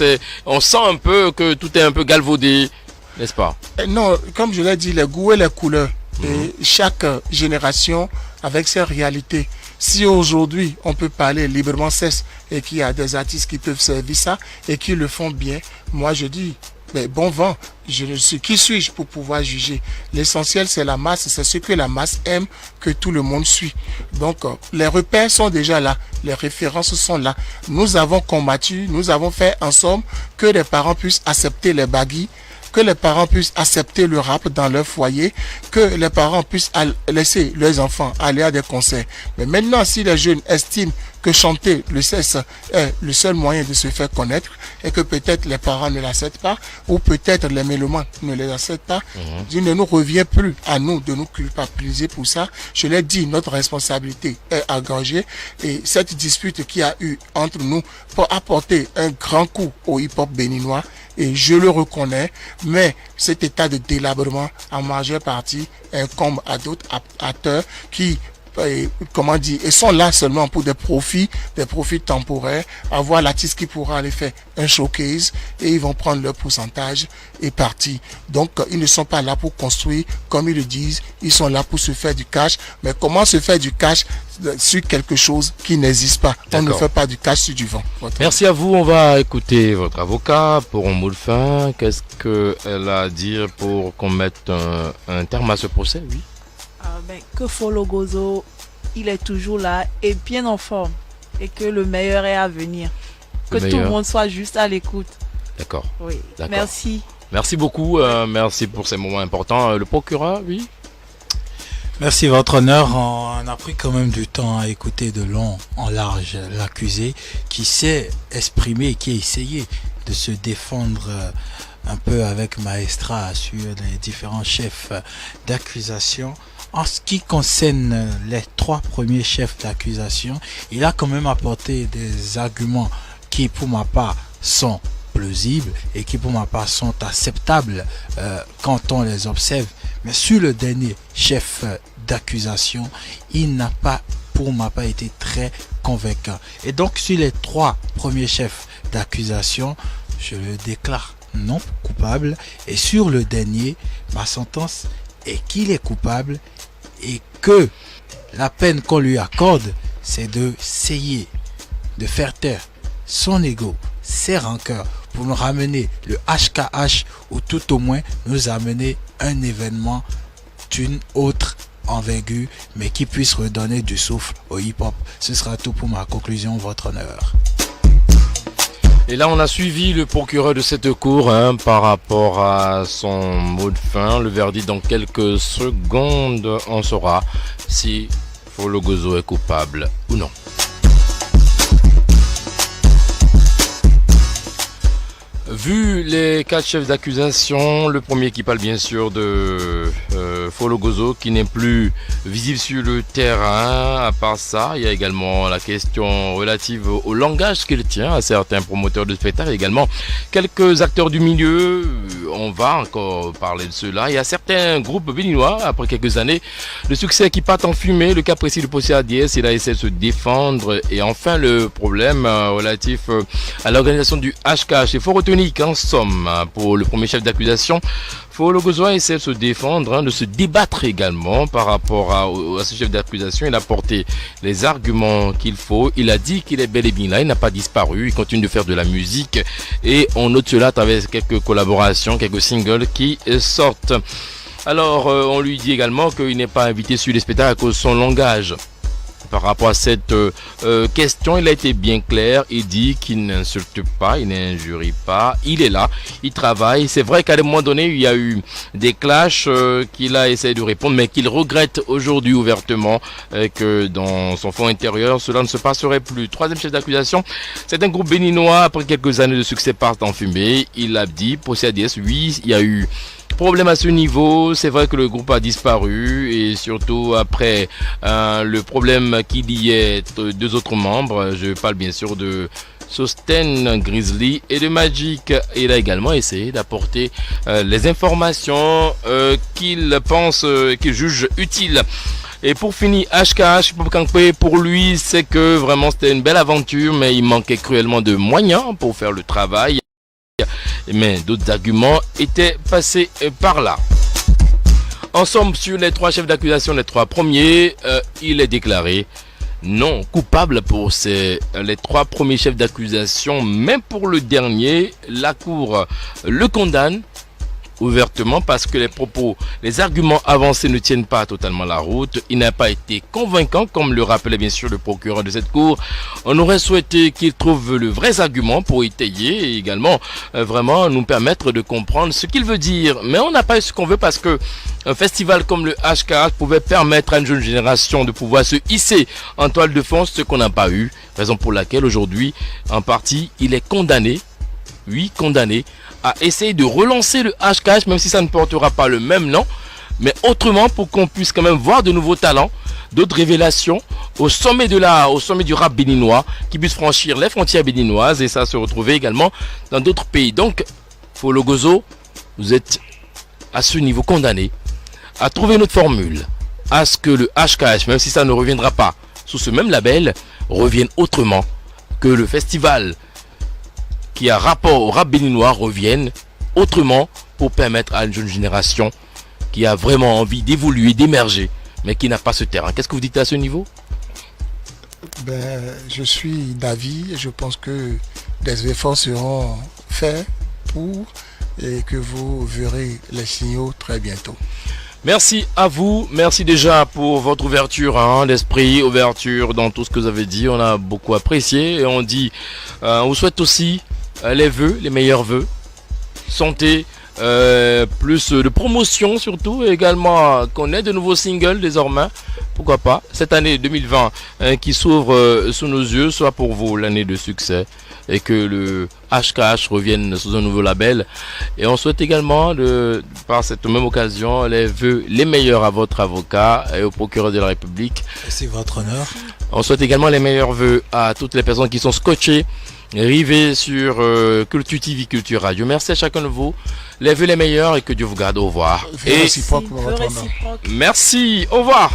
on sent un peu que tout est un peu galvaudé. N'est-ce pas? Non, comme je l'ai dit, les goûts et les couleurs. Et chaque génération avec ses réalités. Si aujourd'hui on peut parler librement cesse et qu'il y a des artistes qui peuvent servir ça et qui le font bien, moi je dis, mais bon vent, qui suis-je pour pouvoir juger? L'essentiel c'est la masse, c'est ce que la masse aime que tout le monde suit. Donc les repères sont déjà là, les références sont là. Nous avons combattu, nous avons fait en somme que les parents puissent accepter les baguilles, que les parents puissent accepter le rap dans leur foyer, que les parents puissent laisser leurs enfants aller à des concerts. Mais maintenant, si les jeunes estiment que chanter le sexe est le seul moyen de se faire connaître et que peut-être les parents ne l'acceptent pas ou peut-être les mélomanes ne les acceptent pas, il ne nous revient plus à nous de nous culpabiliser pour ça. Je l'ai dit, notre responsabilité est engagée et cette dispute qu'il y a eu entre nous pour apporter un grand coup au hip-hop béninois, et je le reconnais, mais cet état de délabrement en majeure partie incombe à d'autres acteurs qui et sont là seulement pour des profits temporaires, avoir l'artiste qui pourra aller faire un showcase et ils vont prendre leur pourcentage et partir. Donc ils ne sont pas là pour construire comme ils le disent, ils sont là pour se faire du cash. Mais comment se faire du cash sur quelque chose qui n'existe pas? On ne fait pas du cash sur du vent. Merci à vous, on va écouter votre avocat pour un mot de fin. Qu'est-ce qu'elle a à dire pour qu'on mette un terme à ce procès? Oui. Que Folo Gozo, il est toujours là et bien en forme et que le meilleur est à venir. Que tout le monde soit juste à l'écoute. D'accord. Oui. D'accord. Merci. Merci beaucoup. Merci pour ces moments importants. Le procureur, oui. Merci, votre honneur. On a pris quand même du temps à écouter de long en large l'accusé qui s'est exprimé, qui a essayé de se défendre un peu avec maestrat sur les différents chefs d'accusation. En ce qui concerne les 3 premiers chefs d'accusation, il a quand même apporté des arguments qui pour ma part sont plausibles et qui pour ma part sont acceptables quand on les observe. Mais sur le dernier chef d'accusation, il n'a pas pour ma part été très convaincant. Et donc sur les 3 premiers chefs d'accusation, je le déclare non coupable. Et sur le dernier, ma sentence est qu'il est coupable et que la peine qu'on lui accorde, c'est de essayer de faire taire son ego, ses rancœurs, pour nous ramener le HKH ou tout au moins nous amener un événement d'une autre envergure, mais qui puisse redonner du souffle au hip-hop. Ce sera tout pour ma conclusion, votre honneur. Et là, on a suivi le procureur de cette cour par rapport à son mot de fin. Le verdict dans quelques secondes, on saura si Folo Gozo est coupable ou non. Vu les 4 chefs d'accusation, le premier qui parle bien sûr de Folo Gozo qui n'est plus visible sur le terrain. À part ça, il y a également la question relative au langage qu'il tient à certains promoteurs de spectacles, également quelques acteurs du milieu. On va encore parler de cela. Il y a certains groupes béninois, après quelques années, le succès qui part en fumée. Le cas précis de Posé Adiès, il a essayé de se défendre. Et enfin, le problème relatif à l'organisation du HKH. Il faut retenir unique en somme pour le premier chef d'accusation. Folo Gozoa essaie de se défendre, de se débattre également par rapport à ce chef d'accusation. Il a porté les arguments qu'il faut. Il a dit qu'il est bel et bien là, il n'a pas disparu, il continue de faire de la musique et on note cela à travers quelques collaborations, quelques singles qui sortent. Alors on lui dit également qu'il n'est pas invité sur les spectacles à cause de son langage. Par rapport à cette question, il a été bien clair. Il dit qu'il n'insulte pas, il n'injurie pas. Il est là, il travaille. C'est vrai qu'à un moment donné, il y a eu des clashs qu'il a essayé de répondre, mais qu'il regrette aujourd'hui ouvertement que dans son fond intérieur, cela ne se passerait plus. Troisième chef d'accusation, c'est un groupe béninois. Après quelques années de succès part en fumée. Il a dit, pour CADS, oui, il y a eu problème à ce niveau. C'est vrai que le groupe a disparu et surtout après le problème qu'il y ait deux autres membres. Je parle bien sûr de Sosten, Grizzly et de Magic. Il a également essayé d'apporter les informations qu'il pense, qu'il juge utiles. Et pour finir, HKH, pour lui, c'est que vraiment c'était une belle aventure, mais il manquait cruellement de moyens pour faire le travail. Mais d'autres arguments étaient passés par là. Ensemble, sur les trois chefs d'accusation, les trois premiers, il est déclaré non coupable pour les trois premiers chefs d'accusation. Même pour le dernier, la Cour le condamne ouvertement parce que les arguments avancés ne tiennent pas totalement la route. Il n'a pas été convaincant, comme le rappelait bien sûr le procureur de cette cour. On aurait souhaité qu'il trouve le vrai argument pour étayer et également vraiment nous permettre de comprendre ce qu'il veut dire. Mais on n'a pas eu ce qu'on veut parce que un festival comme le HKH pouvait permettre à une jeune génération de pouvoir se hisser en toile de fond, ce qu'on n'a pas eu. Raison pour laquelle aujourd'hui, en partie, il est condamné. Oui, condamné à essayer de relancer le HKH, même si ça ne portera pas le même nom, mais autrement pour qu'on puisse quand même voir de nouveaux talents, d'autres révélations au sommet du rap béninois, qui puissent franchir les frontières béninoises et ça se retrouver également dans d'autres pays. Donc, Folo Gozo, vous êtes à ce niveau condamné à trouver notre formule, à ce que le HKH, même si ça ne reviendra pas sous ce même label, revienne autrement, que le festival qui a rapport au rap béninois revienne autrement pour permettre à une jeune génération qui a vraiment envie d'évoluer, d'émerger, mais qui n'a pas ce terrain. Qu'est-ce que vous dites à ce niveau? Je suis d'avis et je pense que des efforts seront faits et que vous verrez les signaux très bientôt. Merci à vous, merci déjà pour votre ouverture d'esprit, ouverture dans tout ce que vous avez dit, on a beaucoup apprécié et on dit, on vous souhaite aussi les vœux, les meilleurs vœux, santé, plus de promotion surtout, et également qu'on ait de nouveaux singles désormais, pourquoi pas, cette année 2020 qui s'ouvre sous nos yeux, soit pour vous l'année de succès, et que le HKH revienne sous un nouveau label. Et on souhaite également, par cette même occasion, les vœux les meilleurs à votre avocat et au procureur de la République. C'est votre honneur. On souhaite également les meilleurs vœux à toutes les personnes qui sont scotchées, rivées sur Culture TV, Culture Radio. Merci à chacun de vous. Les vœux les meilleurs et que Dieu vous garde. Au revoir. Réciproque pour votre honneur. Merci. Au revoir.